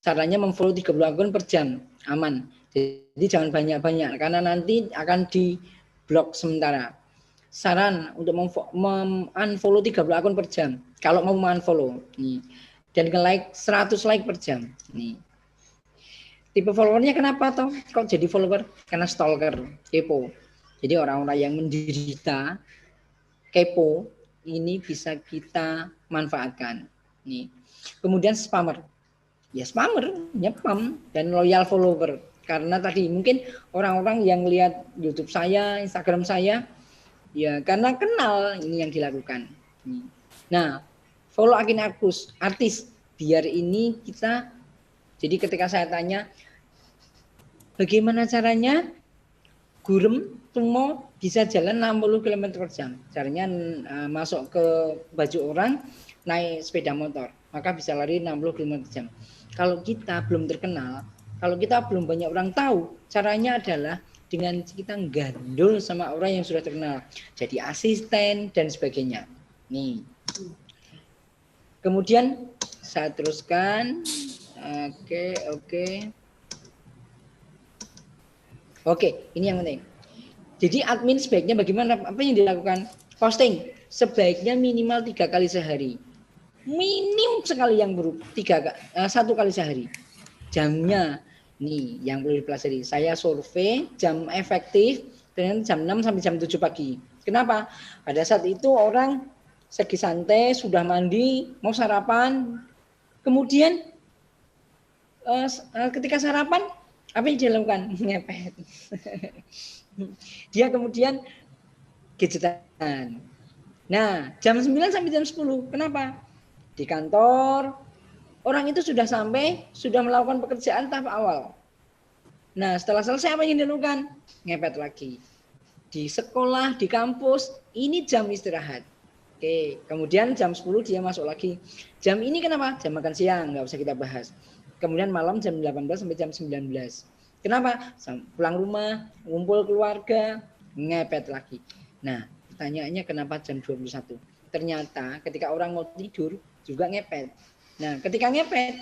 Caranya memfollow 30 akun per jam, aman. Jadi jangan banyak-banyak karena nanti akan di blok sementara. Saran untuk unfollow 30 akun per jam. Kalau mau unfollow nih. Dan nge-like 100 like per jam. Nih. Tipe followernya kenapa toh? Kok jadi follower? Karena stalker, kepo. Jadi orang-orang yang menderita kepo ini bisa kita manfaatkan. Nih. Kemudian spammer. Ya spammer, nyepam dan loyal follower. Karena tadi mungkin orang-orang yang lihat YouTube saya, Instagram saya, ya karena kenal ini yang dilakukan. Nah, follow akun artis biar ini kita. Jadi ketika saya tanya bagaimana caranya Gurem Tumo bisa jalan 60 km per jam. Caranya masuk ke baju orang, naik sepeda motor, maka bisa lari 60 km per jam. Kalau kita belum terkenal, kalau kita belum banyak orang tahu, caranya adalah dengan kita gandul sama orang yang sudah terkenal, jadi asisten dan sebagainya. Nih. Kemudian saya teruskan. Oke, ini yang penting. Jadi admin sebaiknya bagaimana? Apa yang dilakukan? Posting sebaiknya minimal 3 kali sehari. Minim sekali yang buruk 1 kali sehari. Jamnya nih yang perlu dipelajari. Saya survei jam efektif dengan jam 6 sampai jam 7 pagi. Kenapa? Pada saat itu orang segi santai, sudah mandi, mau sarapan. Kemudian ketika sarapan apa yang dilakukan? Ngepet. Dia kemudian gadgetan. Nah, jam 9 sampai jam 10. Kenapa? Di kantor, orang itu sudah sampai, sudah melakukan pekerjaan tahap awal. Nah, setelah selesai apa yang dilakukan? Ngepet lagi. Di sekolah, di kampus, ini jam istirahat. Oke, kemudian jam 10 dia masuk lagi. Jam ini kenapa? Jam makan siang, nggak usah kita bahas. Kemudian malam jam 18 sampai jam 19. Kenapa? Pulang rumah, ngumpul keluarga, ngepet lagi. Nah, pertanyaannya kenapa jam 21? Ternyata ketika orang mau tidur juga ngepet. Nah, ketika ngepet,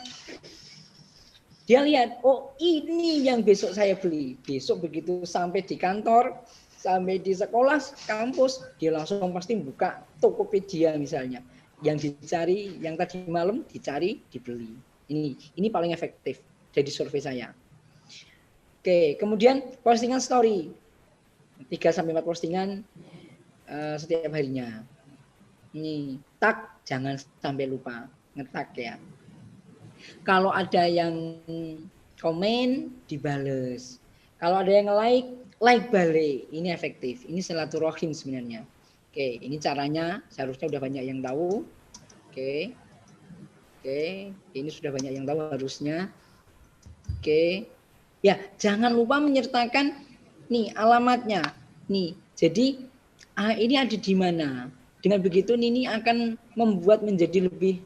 dia lihat, oh ini yang besok saya beli. Besok begitu sampai di kantor, sampai di sekolah, kampus, dia langsung pasti buka Tokopedia misalnya. Yang dicari, yang tadi malam dicari, dibeli. Ini paling efektif jadi survei saya. Oke, kemudian postingan story. 3-4 postingan setiap harinya. Ini tag jangan sampai lupa ngetag ya. Kalau ada yang komen dibales. Kalau ada yang like balik. Ini efektif. Ini silaturahim sebenarnya. Oke, ini caranya seharusnya udah banyak yang tahu. Oke. Oke, ini sudah banyak yang tahu harusnya. Oke. Ya, jangan lupa menyertakan nih alamatnya. Nih, jadi ini ada di mana. Dengan begitu Nini akan membuat menjadi lebih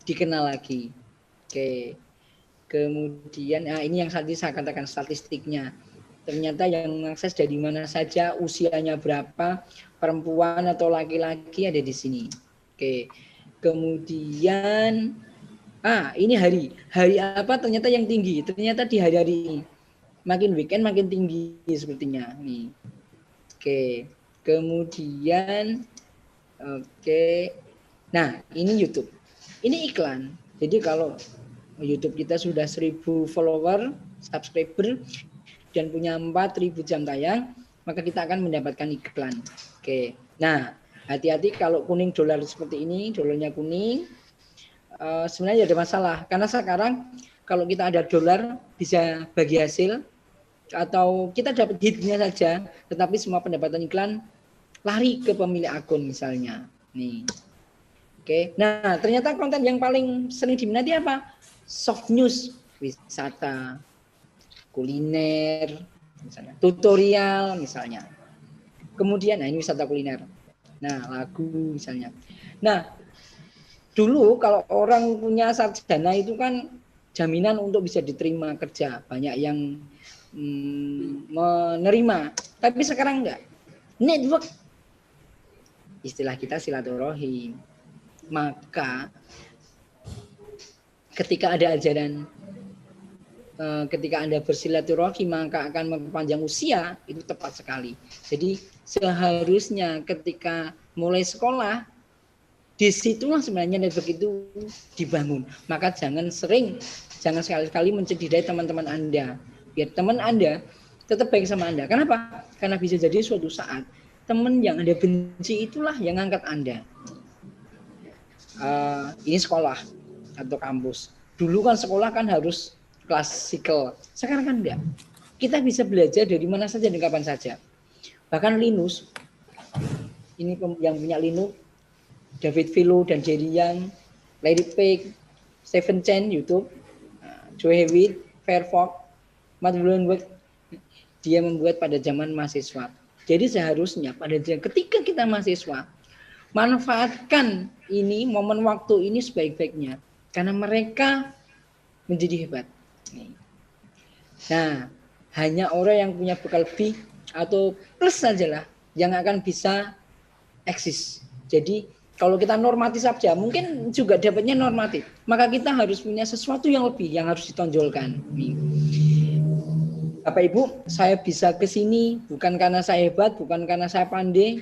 dikenal lagi. Oke. Kemudian ini yang tadi saya katakan statistiknya. Ternyata yang mengakses dari mana saja, usianya berapa, perempuan atau laki-laki ada di sini. Oke. Kemudian ini hari apa ternyata yang tinggi. Ternyata di hari-hari ini makin weekend makin tinggi sepertinya nih. Oke. Kemudian nah ini YouTube, ini iklan. Jadi kalau YouTube kita sudah 1000 follower, subscriber dan punya 4000 jam tayang, maka kita akan mendapatkan iklan. Oke. Nah, hati-hati kalau kuning dolar seperti ini, dolarnya kuning, sebenarnya ada masalah karena sekarang kalau kita ada dolar bisa bagi hasil atau kita dapat hitnya saja, tetapi semua pendapatan iklan lari ke pemilik akun misalnya. Nih. Oke. Nah, ternyata konten yang paling sering diminati apa? Soft news, wisata, kuliner, misalnya tutorial misalnya. Kemudian ini wisata kuliner. Nah, lagu misalnya. Nah, dulu kalau orang punya sarjana itu kan jaminan untuk bisa diterima kerja, banyak yang menerima. Tapi sekarang enggak. Network, istilah kita silaturahim. Maka ketika ada ajaran, ketika Anda bersilaturahim maka akan memperpanjang usia, itu tepat sekali. Jadi seharusnya ketika mulai sekolah, disitulah sebenarnya network itu dibangun. Maka jangan sekali-kali mencederai teman-teman Anda. Biar teman Anda tetap baik sama Anda. Kenapa? Karena bisa jadi suatu saat teman yang Anda benci itulah yang ngangkat Anda. Ini sekolah atau kampus. Dulu kan sekolah kan harus klasikal. Sekarang kan enggak. Kita bisa belajar dari mana saja dan kapan saja. Bahkan Linus, ini yang punya Linux, David Philo dan Jerry Yang, Larry Page, Stephen Chen YouTube, Joe Hewitt, Firefox, Matt Mullenweg, dia membuat pada zaman mahasiswa. Jadi seharusnya ketika kita mahasiswa, manfaatkan ini momen waktu ini sebaik-baiknya karena mereka menjadi hebat. Nah, hanya orang yang punya bekal lebih atau plus sajalah yang akan bisa eksis. Jadi kalau kita normatif saja, mungkin juga dapatnya normatif. Maka kita harus punya sesuatu yang lebih, yang harus ditonjolkan. Bapak Ibu, saya bisa ke sini bukan karena saya hebat, bukan karena saya pandai,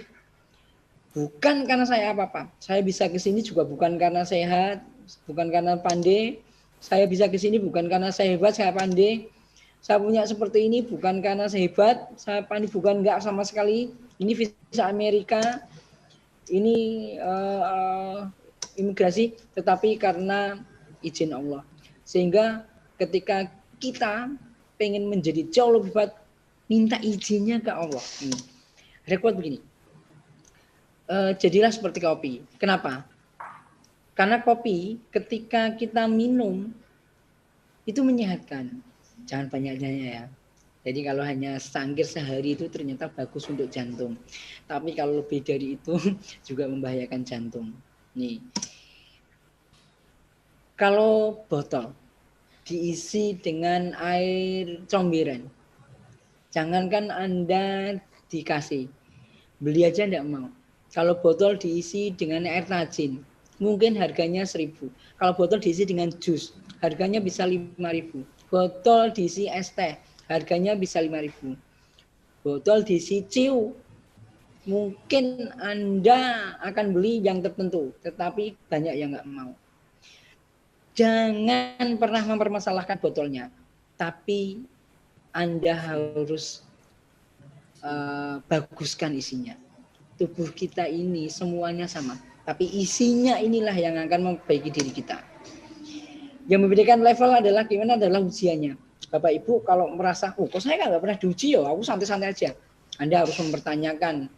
bukan karena saya apa-apa. Saya bisa ke sini juga bukan karena sehat, bukan karena pandai. Saya bisa ke sini bukan karena saya hebat, saya pandai. Saya punya seperti ini bukan karena saya hebat, saya pandai, bukan enggak sama sekali. Ini visa Amerika. Ini imigrasi, tetapi karena izin Allah. Sehingga ketika kita pengen menjadi jauh lebih baik, minta izinnya ke Allah. Rekod begini, jadilah seperti kopi. Kenapa? Karena kopi ketika kita minum itu menyehatkan. Jangan banyak-banyak ya. Jadi kalau hanya secangkir sehari itu ternyata bagus untuk jantung. Tapi kalau lebih dari itu juga membahayakan jantung. Nih. Kalau botol diisi dengan air comberan, jangankan Anda dikasih, beli aja enggak mau. Kalau botol diisi dengan air tajin, mungkin harganya 1000. Kalau botol diisi dengan jus, harganya bisa 5000. Botol diisi es teh, harganya bisa 5.000. Botol diisi ciu, mungkin Anda akan beli yang tertentu, tetapi banyak yang nggak mau. Jangan pernah mempermasalahkan botolnya, tapi Anda harus baguskan isinya. Tubuh kita ini semuanya sama, tapi isinya inilah yang akan memperbaiki diri kita. Yang membedakan level adalah gimana adalah ujiannya. Bapak Ibu kalau merasa, kok saya nggak pernah diuji ya, aku santai-santai aja. Anda harus mempertanyakan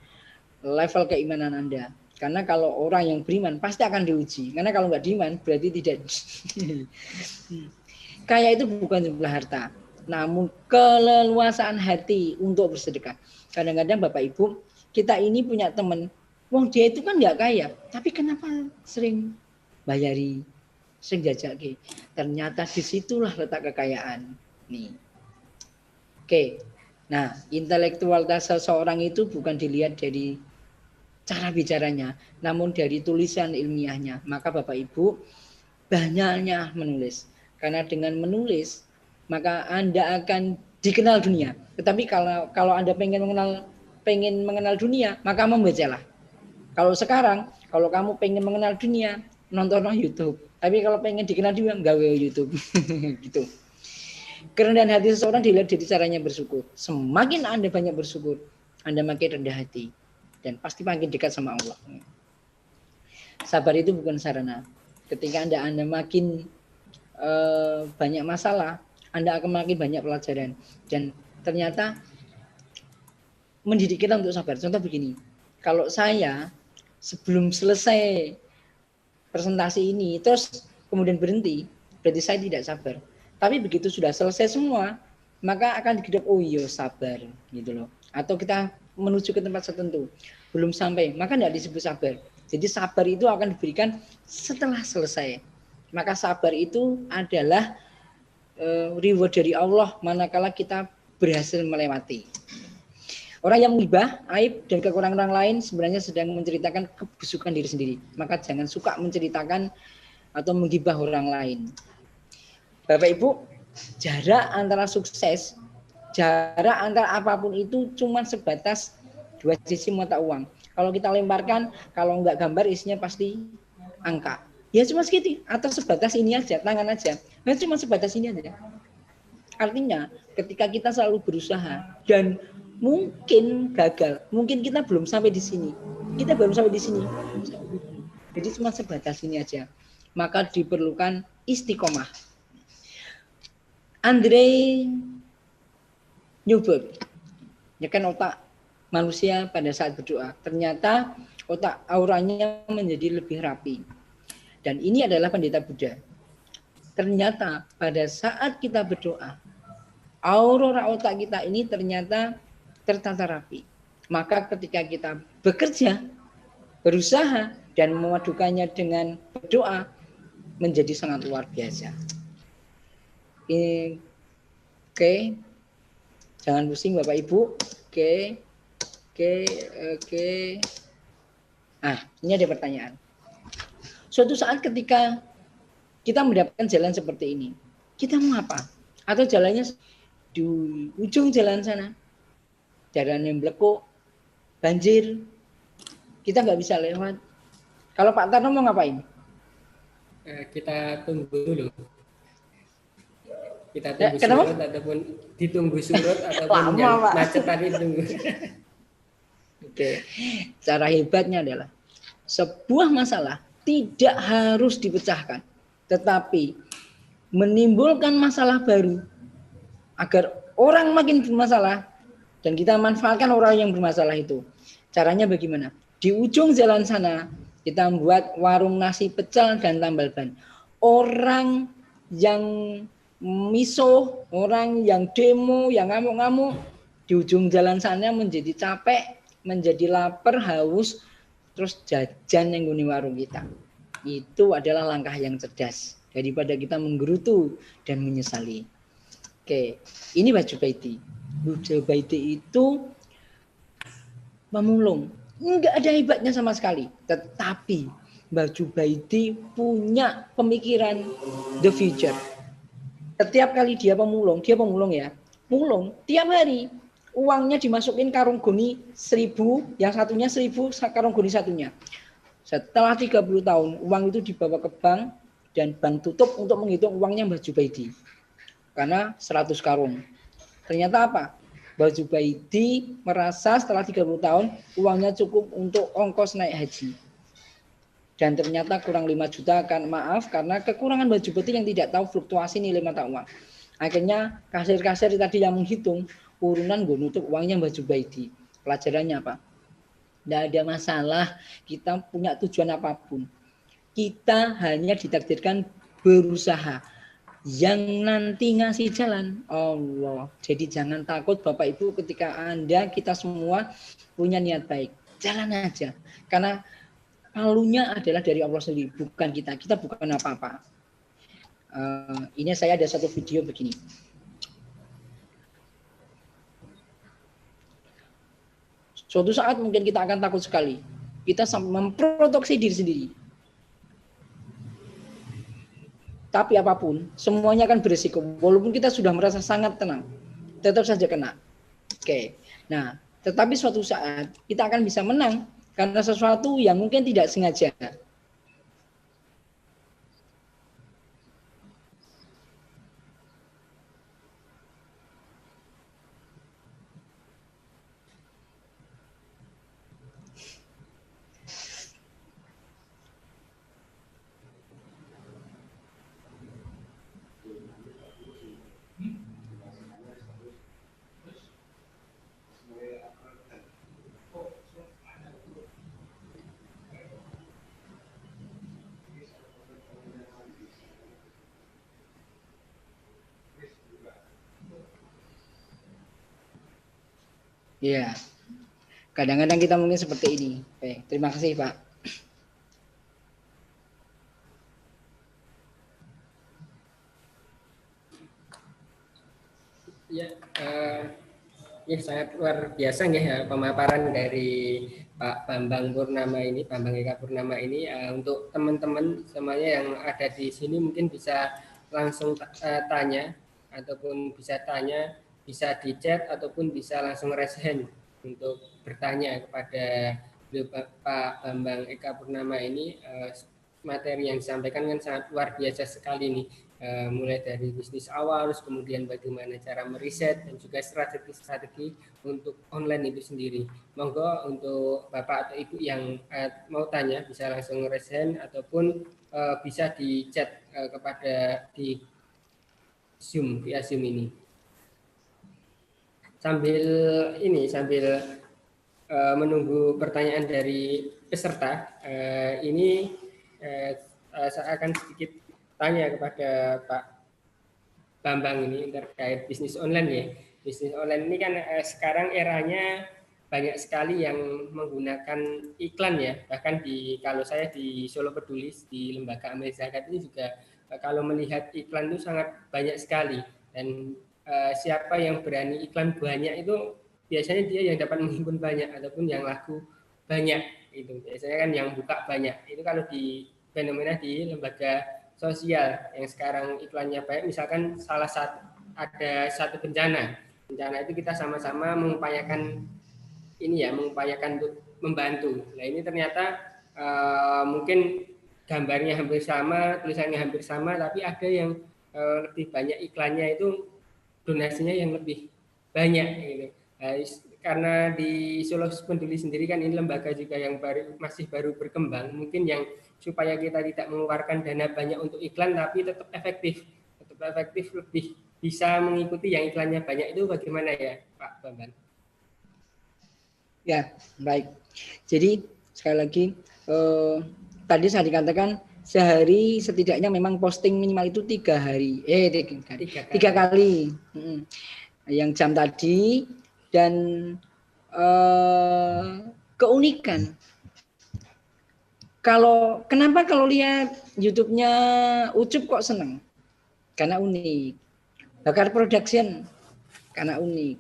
level keimanan Anda. Karena kalau orang yang beriman pasti akan diuji. Karena kalau nggak beriman berarti tidak. Kaya itu bukan jumlah harta, namun keleluasaan hati untuk bersedekah. Kadang-kadang Bapak Ibu, kita ini punya teman, wong dia itu kan nggak kaya, tapi kenapa sering bayari, sering jajaki? Ternyata disitulah letak kekayaan. Nih. Oke. Nah, intelektualitas seseorang itu bukan dilihat dari cara bicaranya, namun dari tulisan ilmiahnya. Maka Bapak Ibu banyaknya menulis. Karena dengan menulis, maka Anda akan dikenal dunia. Tetapi kalau Anda pengen mengenal dunia, maka membacalah. Kalau sekarang, kalau kamu pengen mengenal dunia, nonton YouTube. Tapi kalau pengen dikenal dunia, gawe YouTube. Gitu. Kerendahan hati seseorang dilihat dari caranya bersyukur. Semakin Anda banyak bersyukur, Anda makin rendah hati. Dan pasti makin dekat sama Allah. Sabar itu bukan sarana. Ketika Anda makin banyak masalah, Anda akan makin banyak pelajaran. Dan ternyata mendidik kita untuk sabar. Contoh begini, kalau saya sebelum selesai presentasi ini, terus kemudian berhenti, berarti saya tidak sabar. Tapi begitu sudah selesai semua, maka akan dikira oh iya sabar gitu loh. Atau kita menuju ke tempat tertentu, belum sampai, maka tidak disebut sabar. Jadi sabar itu akan diberikan setelah selesai. Maka sabar itu adalah reward dari Allah manakala kita berhasil melewati. Orang yang menggibah, aib dan kekurangan orang lain sebenarnya sedang menceritakan kebusukan diri sendiri. Maka jangan suka menceritakan atau menggibah orang lain. Bapak Ibu, jarak antara sukses, jarak antara apapun itu cuma sebatas dua sisi mata uang. Kalau kita lemparkan, kalau nggak gambar isinya pasti angka. Ya cuma segitu, atau sebatas ini aja, tangan aja. Nah, cuma sebatas ini aja. Artinya, ketika kita selalu berusaha dan mungkin gagal, mungkin kita belum sampai di sini. Kita baru sampai di sini. Jadi cuma sebatas ini aja. Maka diperlukan istiqomah. Andrei Newberg, nyekan otak manusia pada saat berdoa. Ternyata otak auranya menjadi lebih rapi. Dan ini adalah pendeta Buddha. Ternyata pada saat kita berdoa, aurora otak kita ini ternyata tertata rapi. Maka ketika kita bekerja, berusaha, dan memadukannya dengan berdoa, menjadi sangat luar biasa. Ini, oke. Jangan pusing Bapak Ibu. Oke. Nah, ini ada pertanyaan. Suatu saat ketika kita mendapatkan jalan seperti ini, kita mau apa? Atau jalannya di ujung jalan sana, jalan yang belekuk, banjir, kita nggak bisa lewat. Kalau Pak Tarno mau ngapain? Kita tunggu dulu. Kita tunggu surut ataupun ditunggu surut ataupun yang macet tadi tunggu. Oke. Cara hebatnya adalah sebuah masalah tidak harus dipecahkan, tetapi menimbulkan masalah baru agar orang makin bermasalah dan kita manfaatkan orang yang bermasalah itu. Caranya bagaimana? Di ujung jalan sana kita membuat warung nasi pecel dan tambal ban. Orang yang miso, orang yang demo, yang ngamuk-ngamuk di ujung jalan sana menjadi capek, menjadi lapar, haus, terus jajan yang nguni warung kita. Itu adalah langkah yang cerdas daripada kita menggerutu dan menyesali. Oke, ini baju baiti. Baju baiti itu pemulung. Enggak ada hebatnya sama sekali. Tetapi baju baiti punya pemikiran the future. Setiap kali dia pemulung ya, mulung tiap hari uangnya dimasukin karung goni 1.000, yang satunya 1.000 karung goni satunya. Setelah 30 tahun uang itu dibawa ke bank dan bank tutup untuk menghitung uangnya baju baiti. Karena 100 karung. Ternyata apa? Baju baiti merasa setelah 30 tahun uangnya cukup untuk ongkos naik haji. Dan ternyata kurang 5 juta karena kekurangan baju baiti yang tidak tahu fluktuasi nilai mata uang. Akhirnya kasir-kasir tadi yang menghitung urunan gue nutup uangnya baju baiti. Pelajarannya apa? Tidak ada masalah kita punya tujuan apapun. Kita hanya ditakdirkan berusaha. Yang nanti ngasih jalan Allah. Jadi jangan takut Bapak Ibu ketika Anda, kita semua punya niat baik. Jalan aja. Karena palunya adalah dari Allah sendiri, bukan kita. Kita bukan apa-apa. Ini saya ada satu video begini. Suatu saat mungkin kita akan takut sekali. Kita memproteksi diri sendiri. Tapi apapun, semuanya akan berisiko. Walaupun kita sudah merasa sangat tenang, tetap saja kena. Oke. Nah, tetapi suatu saat kita akan bisa menang karena sesuatu yang mungkin tidak sengaja. Ya, kadang-kadang kita mungkin seperti ini. Oke, terima kasih Pak. Ya, ya sangat luar biasa ya pemaparan dari Pak Bambang Purnama ini, Bambang Eka Purnama ini. Untuk teman-teman semuanya yang ada di sini mungkin bisa langsung tanya ataupun bisa tanya, bisa di chat ataupun bisa langsung raise hand untuk bertanya kepada Pak Bambang Eka Purnama ini. Materi yang disampaikan kan sangat luar biasa sekali nih. Mulai dari bisnis awal, terus kemudian bagaimana cara meriset dan juga strategi-strategi untuk online itu sendiri. Monggo untuk Bapak atau Ibu yang mau tanya bisa langsung raise hand ataupun bisa di chat kepada di Zoom, via Zoom ini. Sambil menunggu pertanyaan dari peserta, ini saya akan sedikit tanya kepada Pak Bambang ini terkait bisnis online ya. Bisnis online ini kan sekarang eranya banyak sekali yang menggunakan iklan ya. Bahkan kalau saya di Solo Peduli di Lembaga Amal Zakat ini juga kalau melihat iklan itu sangat banyak sekali. Dan siapa yang berani iklan banyak itu biasanya dia yang dapat menghimpun banyak ataupun yang laku banyak itu. Biasanya kan yang buka banyak. Itu kalau di fenomena di lembaga sosial yang sekarang iklannya baik, misalkan ada satu bencana itu kita sama-sama mengupayakan untuk membantu. Nah ini ternyata mungkin gambarnya hampir sama, tulisannya hampir sama, tapi ada yang lebih banyak iklannya itu donasinya yang lebih banyak gitu. Karena di Solo Peduli sendiri kan ini lembaga juga yang masih baru berkembang, mungkin yang supaya kita tidak mengeluarkan dana banyak untuk iklan tapi tetap efektif lebih bisa mengikuti yang iklannya banyak itu bagaimana ya Pak Bambang? Ya, baik. Jadi sekali lagi tadi saya dikatakan sehari setidaknya memang posting minimal itu 3 hari. Tiga kali. Yang jam tadi dan keunikan. Kenapa kalau lihat YouTube-nya Ucup kok seneng? Karena unik. Bakar Production karena unik.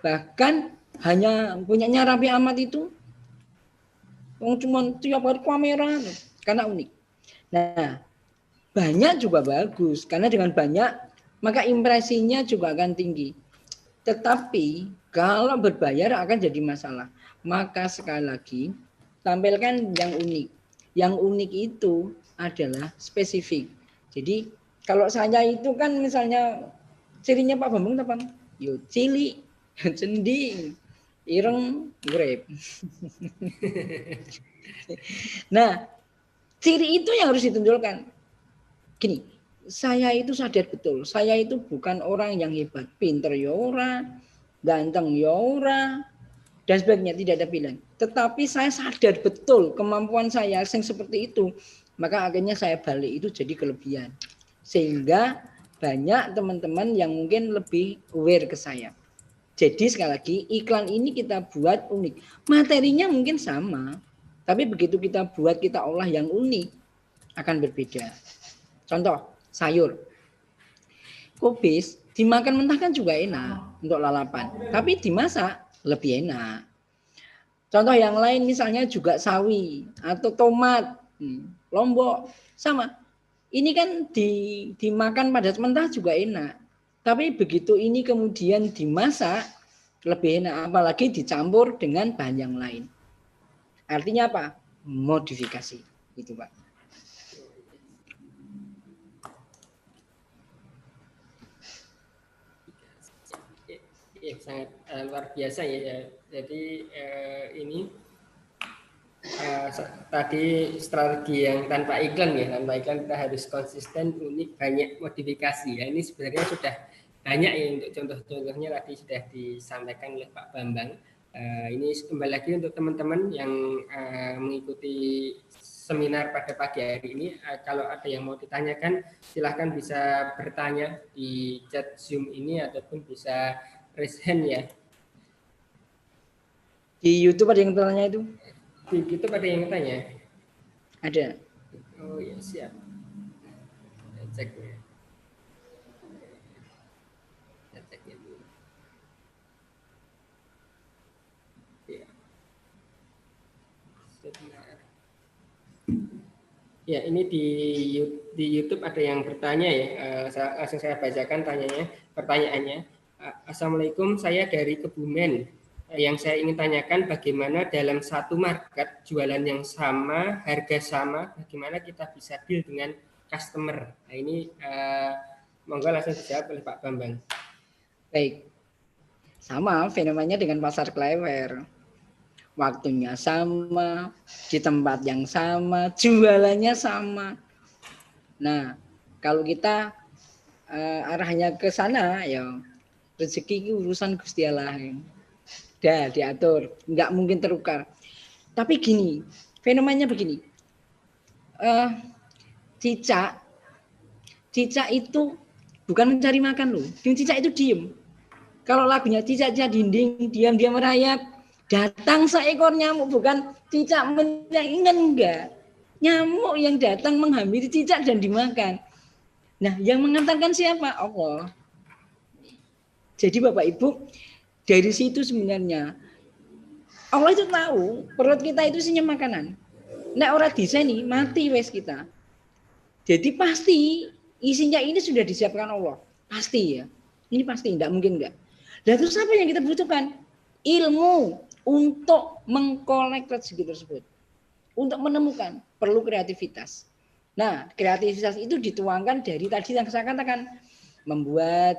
Bahkan hanya punyanya Raffi Ahmad itu cuma tiap hari kamera karena unik. Nah, banyak juga bagus karena dengan banyak maka impresinya juga akan tinggi. Tetapi kalau berbayar akan jadi masalah. Maka sekali lagi tampilkan yang unik. Yang unik itu adalah spesifik. Jadi kalau saya itu kan misalnya cirinya Pak Bambang apa? Yo cili, cendi, ireng, grep. Nah, ciri itu yang harus ditunjukkan. Gini, saya itu sadar betul, saya itu bukan orang yang hebat, pinter ya ora, ganteng ya ora, dan sebagainya, tidak ada pilihan. Tetapi saya sadar betul kemampuan saya yang seperti itu, maka akhirnya saya balik itu jadi kelebihan. Sehingga banyak teman-teman yang mungkin lebih aware ke saya. Jadi sekali lagi iklan ini kita buat unik. Materinya mungkin sama, tapi begitu kita buat, kita olah yang unik, akan berbeda. Contoh, sayur. Kubis dimakan mentah kan juga enak untuk lalapan, tapi dimasak lebih enak. Contoh yang lain misalnya juga sawi atau tomat, lombok, sama. Ini kan dimakan pada mentah juga enak. Tapi begitu ini kemudian dimasak lebih enak, apalagi dicampur dengan bahan yang lain. Artinya apa? Modifikasi. Itu, Pak. Ya, sangat luar biasa ya. Jadi ini tadi strategi yang tanpa iklan ya, tanpa iklan kita harus konsisten, unik, banyak modifikasi ya. Ini sebenarnya sudah banyak ya untuk contoh-contohnya tadi sudah disampaikan oleh Pak Bambang. Ini kembali lagi untuk teman-teman yang mengikuti seminar pada pagi hari ini. Kalau ada yang mau ditanyakan, silahkan bisa bertanya di chat Zoom ini ataupun bisa raise hand ya. Di YouTube ada yang bertanya itu? Di YouTube ada yang tanya? Ada. Oh ya, siap. Cek ya. Ceknya dulu. Ya. Sebentar. Ya, ini di YouTube ada yang bertanya ya. Langsung saya bacakan pertanyaannya. Assalamualaikum, saya dari Kebumen. Yang saya ingin tanyakan bagaimana dalam satu market jualan yang sama, harga sama, bagaimana kita bisa deal dengan customer. Nah, ini monggo langsung dijawab oleh Pak Bambang. Baik. Sama fenomenanya dengan pasar klewer. Waktunya sama, di tempat yang sama, jualannya sama. Nah, kalau kita arahnya ke sana, ya rezeki itu urusan Gusti Allah. Dah diatur, nggak mungkin terukar. Tapi gini, fenomenanya begini. Cicak itu bukan mencari makan loh. Cicak itu diem. Kalau lagunya cicak-cicak dinding, diam-diam merayap, datang seekor nyamuk, bukan cicak menyanyikan, enggak. Nyamuk yang datang menghampiri cicak dan dimakan. Nah, yang mengantarkan siapa? Allah. Jadi Bapak Ibu, dari situ sebenarnya Allah itu tahu perut kita itu isinya makanan. Nek ora diseni mati wes kita. Jadi pasti isinya ini sudah disiapkan Allah. Pasti ya. Ini pasti, tidak mungkin enggak. Dan terus apa yang kita butuhkan? Ilmu untuk mengkolek rezeki tersebut. Untuk menemukan, perlu kreativitas. Nah, kreativitas itu dituangkan dari tadi yang saya katakan. Membuat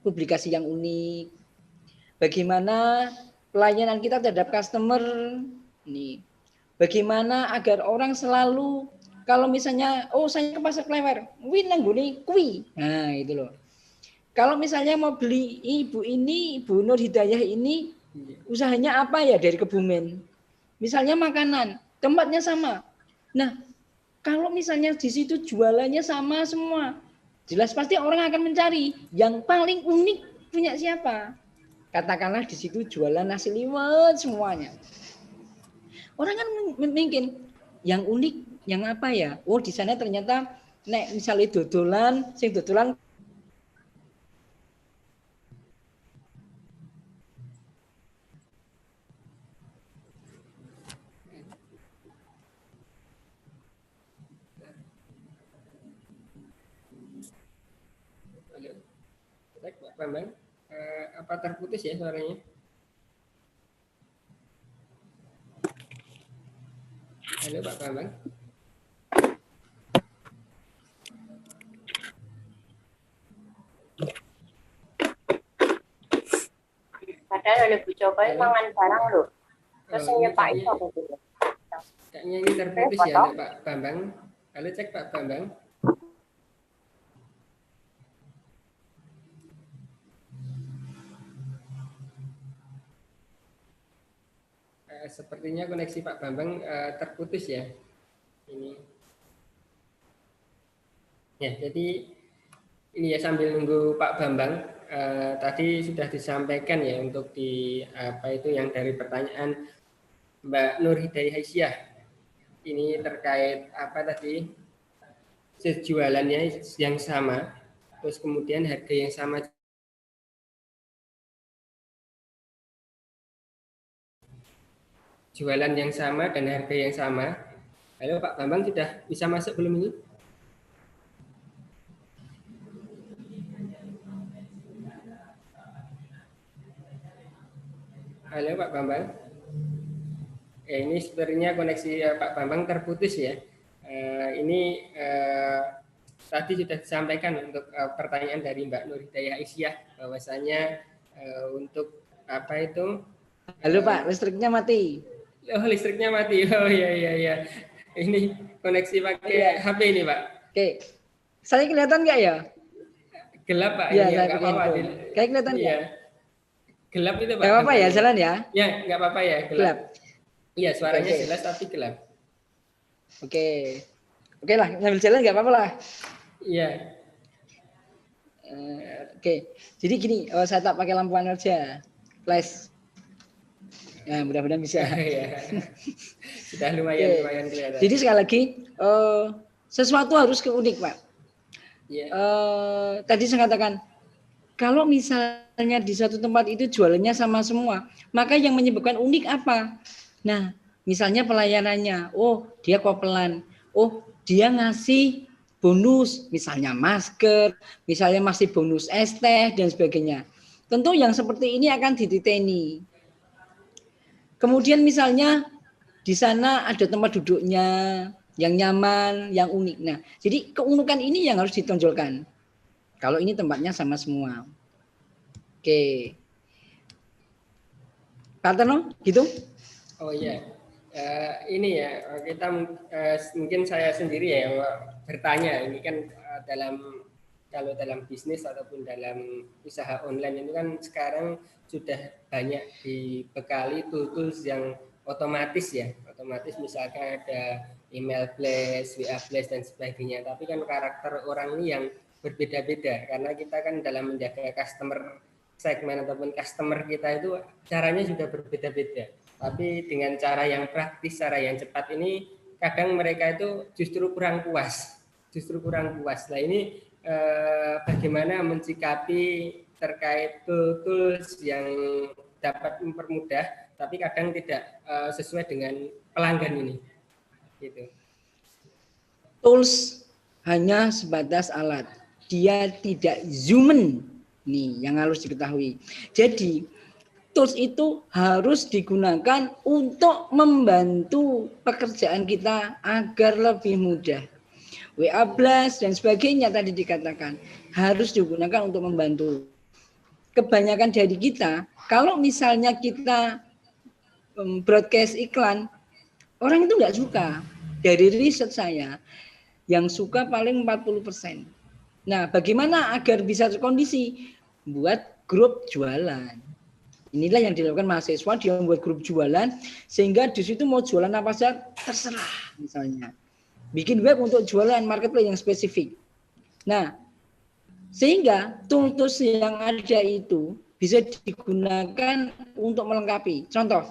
publikasi yang unik. Bagaimana pelayanan kita terhadap customer. Nih. Bagaimana agar orang selalu, kalau misalnya, oh saya ke pasar klewer, wih nangguni kui. Nah itu loh. Kalau misalnya mau beli ibu ini, Ibu Nur Hidayah ini, usahanya apa ya dari Kebumen? Misalnya makanan, tempatnya sama. Nah, kalau misalnya di situ jualannya sama semua, jelas pasti orang akan mencari yang paling unik punya siapa. Katakanlah di situ jualan nasi liwet semuanya. Orang kan mungkin yang unik, yang apa ya? Oh di sana ternyata nek misalnya dodolan, sing dodolan Pak Bambang, apa terputus ya suaranya? Halo Pak Bambang. Padahal oleh Bu Jokowi mangan barang loh. Terus nyepak itu apa gitu? Kayaknya ini terputus ya Pak Bambang. Halo cek Pak Bambang. Sepertinya koneksi Pak Bambang terputus ya. Ini. Ya, jadi ini ya sambil nunggu Pak Bambang, tadi sudah disampaikan ya untuk di apa itu yang dari pertanyaan Mbak Nur Hidayah Aisyah. Ini terkait apa tadi? Jualannya yang sama, terus kemudian harga yang sama. Jualan yang sama dan harga yang sama. Halo Pak Bambang, sudah bisa masuk belum ini? Halo Pak Bambang. Ini sebenarnya koneksi Pak Bambang terputus ya. Ini tadi sudah disampaikan untuk pertanyaan dari Mbak Nur Hidayah Aisyah bahwasanya untuk apa itu? Halo Pak, listriknya mati. Oh, listriknya mati. Oh iya. Ini koneksi pakai HP ini Pak. Oke, saya kelihatan nggak ya? Gelap Pak. Iya, ini saya nggak pakai apa-apa. Kayak kelihatan Iya. Gelap itu Pak. Nggak apa-apa ya, jalan ya? Ya, nggak apa-apa ya, gelap. Iya, suaranya Oke. jelas tapi gelap. Oke lah, sambil jalan nggak apa-apa lah. Iya. Oke, jadi gini, saya tak pakai lampu aja, flash. Ya, mudah-mudahan bisa. Sudah lumayan kelihatan. Jadi sekali lagi, sesuatu harus unik, Pak. Yeah. Tadi saya katakan, kalau misalnya di satu tempat itu jualannya sama semua, maka yang menyebabkan unik apa? Nah, misalnya pelayanannya, oh dia kopelan, oh dia ngasih bonus, misalnya masker, misalnya masih bonus es teh dan sebagainya. Tentu yang seperti ini akan dititeni. Kemudian misalnya di sana ada tempat duduknya yang nyaman, yang unik. Nah, jadi keunikan ini yang harus ditonjolkan. Kalau ini tempatnya sama semua. Oke. Pak Terno, gitu? Oh iya. Ini ya, kita mungkin saya sendiri ya yang bertanya. Ini kan kalau dalam bisnis ataupun dalam usaha online ini kan sekarang sudah banyak dibekali tools yang otomatis ya. Otomatis misalkan ada email blast, WA blast dan sebagainya. Tapi kan karakter orang ini yang berbeda-beda karena kita kan dalam menjaga customer segmen ataupun customer kita itu caranya juga berbeda-beda. Tapi dengan cara yang praktis, cara yang cepat ini kadang mereka itu justru kurang puas. Nah ini bagaimana mencikapi terkait tools yang dapat mempermudah, tapi kadang tidak sesuai dengan pelanggan ini. Gitu. Tools hanya sebatas alat, dia tidak human. Nih yang harus diketahui. Jadi tools itu harus digunakan untuk membantu pekerjaan kita agar lebih mudah. WA blast dan sebagainya tadi dikatakan harus digunakan untuk membantu. Kebanyakan dari kita, kalau misalnya kita broadcast iklan, orang itu nggak suka. Dari riset saya, yang suka paling 40%. Nah, bagaimana agar bisa terkondisi? Buat grup jualan. Inilah yang dilakukan mahasiswa, dia membuat grup jualan, sehingga di situ mau jualan apa saja, terserah misalnya. Bikin web untuk jualan marketplace yang spesifik. Nah, sehingga tools yang ada itu bisa digunakan untuk melengkapi. Contoh,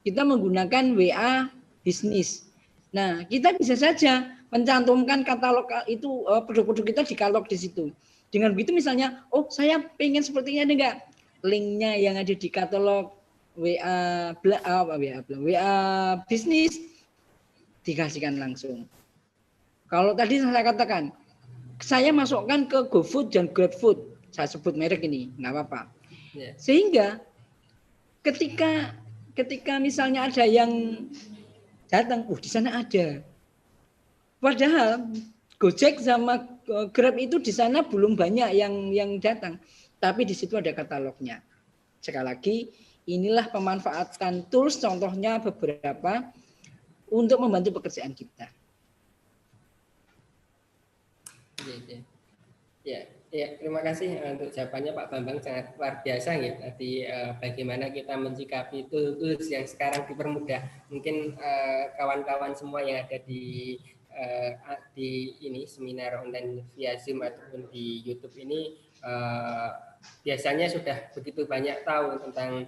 kita menggunakan WA bisnis. Nah, kita bisa saja mencantumkan katalog itu, produk-produk kita di katalog di situ. Dengan begitu misalnya, oh saya pengen seperti ini ada enggak? Linknya yang ada di katalog WA bisnis dikasihkan langsung. Kalau tadi saya katakan, saya masukkan ke GoFood dan GrabFood, saya sebut merek ini, nggak apa-apa. Sehingga ketika misalnya ada yang datang, di sana ada. Padahal Gojek sama Grab itu di sana belum banyak yang datang, tapi di situ ada katalognya. Sekali lagi, inilah pemanfaatan tools, contohnya beberapa untuk membantu pekerjaan kita. Ya, Ya, terima kasih untuk jawabannya Pak Bambang, sangat luar biasa ya. Tadi bagaimana kita menyikapi tools yang sekarang dipermudah. Mungkin kawan-kawan semua yang ada di ini seminar online via Zoom ataupun di YouTube ini biasanya sudah begitu banyak tahu tentang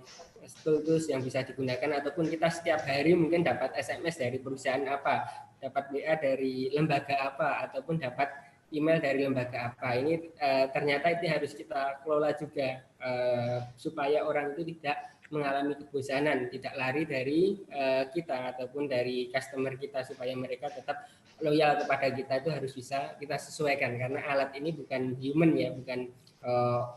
tools yang bisa digunakan, ataupun kita setiap hari mungkin dapat SMS dari perusahaan apa, dapat WA dari lembaga apa, ataupun dapat email dari lembaga apa. Ini ternyata itu harus kita kelola juga supaya orang itu tidak mengalami kebosanan, tidak lari dari kita ataupun dari customer kita, supaya mereka tetap loyal kepada kita. Itu harus bisa kita sesuaikan, karena alat ini bukan human ya, bukan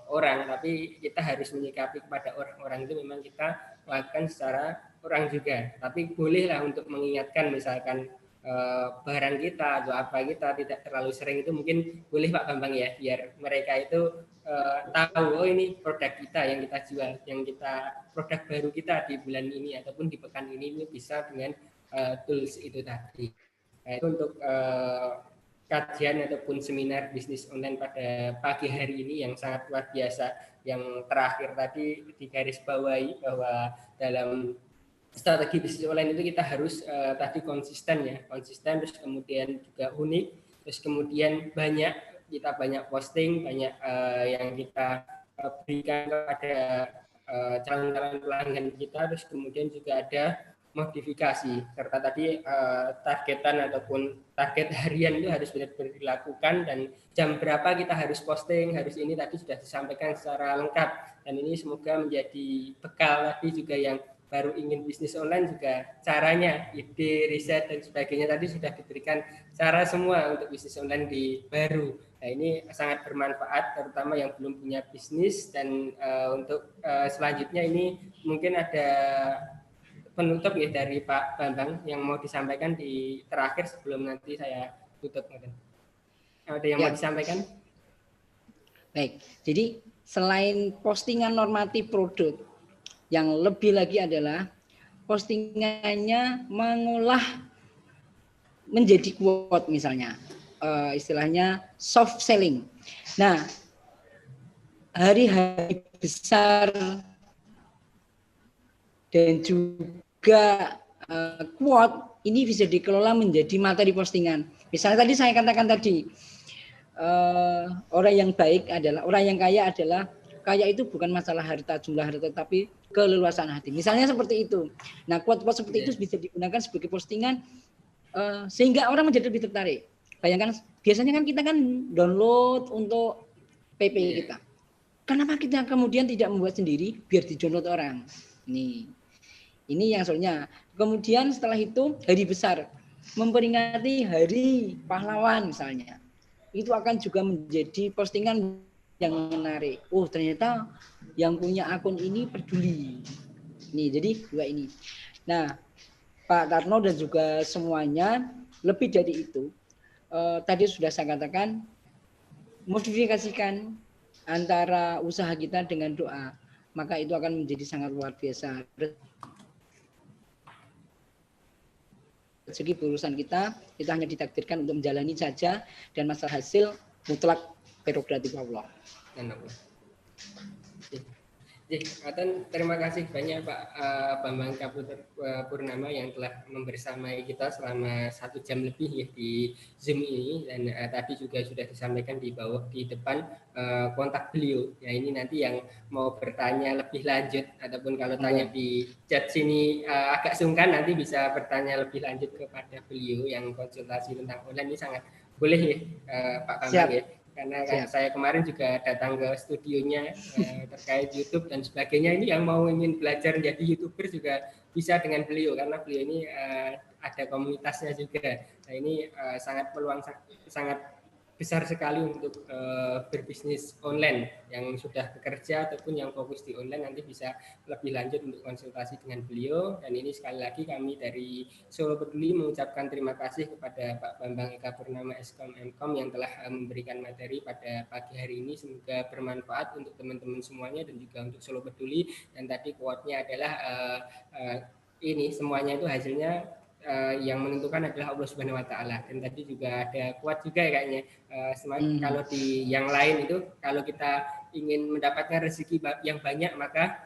orang, tapi kita harus menyikapi kepada orang-orang itu memang kita lakukan secara orang juga. Tapi bolehlah untuk mengingatkan, misalkan barang kita atau apa kita tidak terlalu sering, itu mungkin boleh Pak Bambang ya, biar mereka itu tahu oh ini produk kita yang kita jual, yang kita produk baru kita di bulan ini ataupun di pekan ini bisa dengan tools itu tadi. Nah, itu untuk kajian ataupun seminar bisnis online pada pagi hari ini yang sangat luar biasa. Yang terakhir tadi digarisbawahi bahwa dalam strategi bisnis online itu kita harus tadi konsisten ya, konsisten, terus kemudian juga unik, terus kemudian kita banyak posting, banyak yang kita berikan kepada calon-calon pelanggan kita, terus kemudian juga ada modifikasi, serta tadi targetan ataupun target harian itu harus benar-benar dilakukan, dan jam berapa kita harus posting, harus ini tadi sudah disampaikan secara lengkap, dan ini semoga menjadi bekal tadi juga yang baru ingin bisnis online, juga caranya, ide, riset dan sebagainya tadi sudah diberikan cara semua untuk bisnis online di baru. Nah, ini sangat bermanfaat terutama yang belum punya bisnis. Dan untuk selanjutnya ini mungkin ada penutup ya dari Pak Bambang yang mau disampaikan di terakhir sebelum nanti saya tutup. Ada yang mau disampaikan? Baik, jadi selain postingan normatif produk, yang lebih lagi adalah postingannya mengolah menjadi quote, misalnya istilahnya soft selling. Nah, hari-hari besar dan juga quote ini bisa dikelola menjadi materi postingan. Misalnya tadi saya katakan tadi, orang yang baik adalah, orang yang kaya adalah, kaya itu bukan masalah harta, jumlah harta, tapi keleluasan hati. Misalnya seperti itu. Nah, quote-quote seperti itu bisa digunakan sebagai postingan sehingga orang menjadi lebih tertarik. Bayangkan, biasanya kan kita kan download untuk PP kita. Kenapa kita kemudian tidak membuat sendiri biar di-download orang? Ini yang soalnya. Kemudian setelah itu hari besar, memperingati hari pahlawan misalnya. Itu akan juga menjadi postingan yang menarik. Oh, ternyata yang punya akun ini peduli. Nih, jadi dua ini. Nah, Pak Tarno dan juga semuanya, lebih dari itu, tadi sudah saya katakan, modifikasikan antara usaha kita dengan doa, maka itu akan menjadi sangat luar biasa. Segi urusan kita hanya ditakdirkan untuk menjalani saja, dan masalah hasil mutlak prerogatif Allah. Terima kasih banyak Pak Bambang Kaputer Purnama yang telah membersamai kita selama 1 jam lebih ya di Zoom ini, dan tadi juga sudah disampaikan di bawah di depan kontak beliau. Ya, ini nanti yang mau bertanya lebih lanjut ataupun kalau tanya di chat sini agak sungkan, nanti bisa bertanya lebih lanjut kepada beliau yang konsultasi tentang online. Ini sangat boleh ya Pak Bambang ya. Karena saya kemarin juga datang ke studionya terkait YouTube dan sebagainya. Ini yang mau ingin belajar menjadi YouTuber juga bisa dengan beliau, karena beliau ini ada komunitasnya juga. Nah, ini sangat peluang sangat besar sekali untuk berbisnis online. Yang sudah bekerja ataupun yang fokus di online nanti bisa lebih lanjut untuk konsultasi dengan beliau. Dan ini sekali lagi kami dari Solo Peduli mengucapkan terima kasih kepada Pak Bambang Eka Purnama Eskom Mkom yang telah memberikan materi pada pagi hari ini. Semoga bermanfaat untuk teman-teman semuanya dan juga untuk Solo Peduli. Dan tadi quote-nya adalah ini semuanya itu hasilnya yang menentukan adalah Allah Subhanahu wa taala. Dan tadi juga ada kuat juga ya kayaknya kalau di yang lain itu kalau kita ingin mendapatkan rezeki yang banyak maka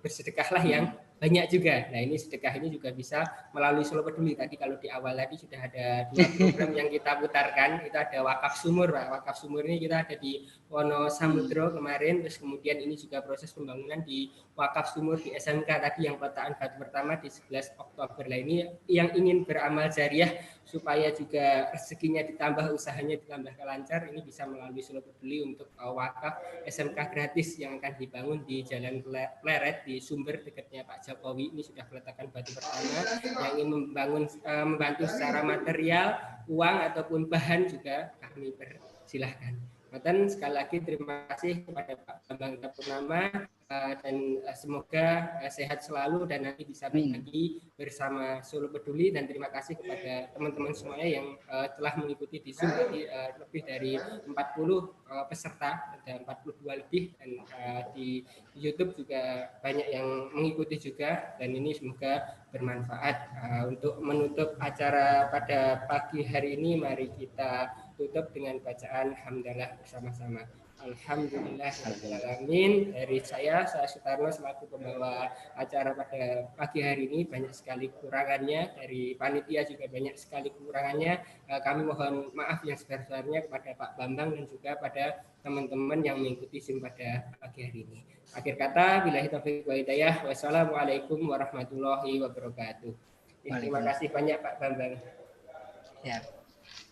bersedekahlah yang banyak juga. Nah, ini sedekah ini juga bisa melalui Solo Peduli. Tadi kalau di awal tadi sudah ada 2 program yang kita putarkan, itu ada wakaf sumur, Pak. Wakaf sumur ini kita ada di Wonosamudro kemarin, terus kemudian ini juga proses pembangunan di wakaf sumur di SMK tadi yang peletaan batu pertama di 11 Oktober. Nah, ini yang ingin beramal jariah supaya juga rezekinya ditambah, usahanya ditambah lancar, ini bisa melalui Solo Peduli untuk wakaf SMK gratis yang akan dibangun di Jalan Pleret di Sumber dekatnya Pak Jokowi. Ini sudah peletakan batu pertama yang ingin membantu secara material, uang ataupun bahan juga kami persilahkan. Dan sekali lagi terima kasih kepada Pak Bambang Purnama dan semoga sehat selalu dan nanti bisa berbagi bersama Solo Peduli, dan terima kasih kepada teman-teman semuanya yang telah mengikuti di Zoom tadi lebih dari 40 peserta, ada 42 lebih, dan di YouTube juga banyak yang mengikuti juga, dan ini semoga bermanfaat. Untuk menutup acara pada pagi hari ini, mari kita tutup dengan bacaan hamdalah bersama-sama. Alhamdulillahirrahmanirrahim. Dari saya Sutarno selaku pembawa acara pada pagi hari ini, banyak sekali kekurangannya, dari panitia juga banyak sekali kekurangannya. Kami mohon maaf yang sebesar-besarnya kepada Pak Bambang dan juga pada teman-teman yang mengikuti SIM pada pagi hari ini. Akhir kata, billahi taufiq wa hidayah. Wassalamualaikum warahmatullahi wabarakatuh. Terima kasih banyak Pak Bambang. Ya.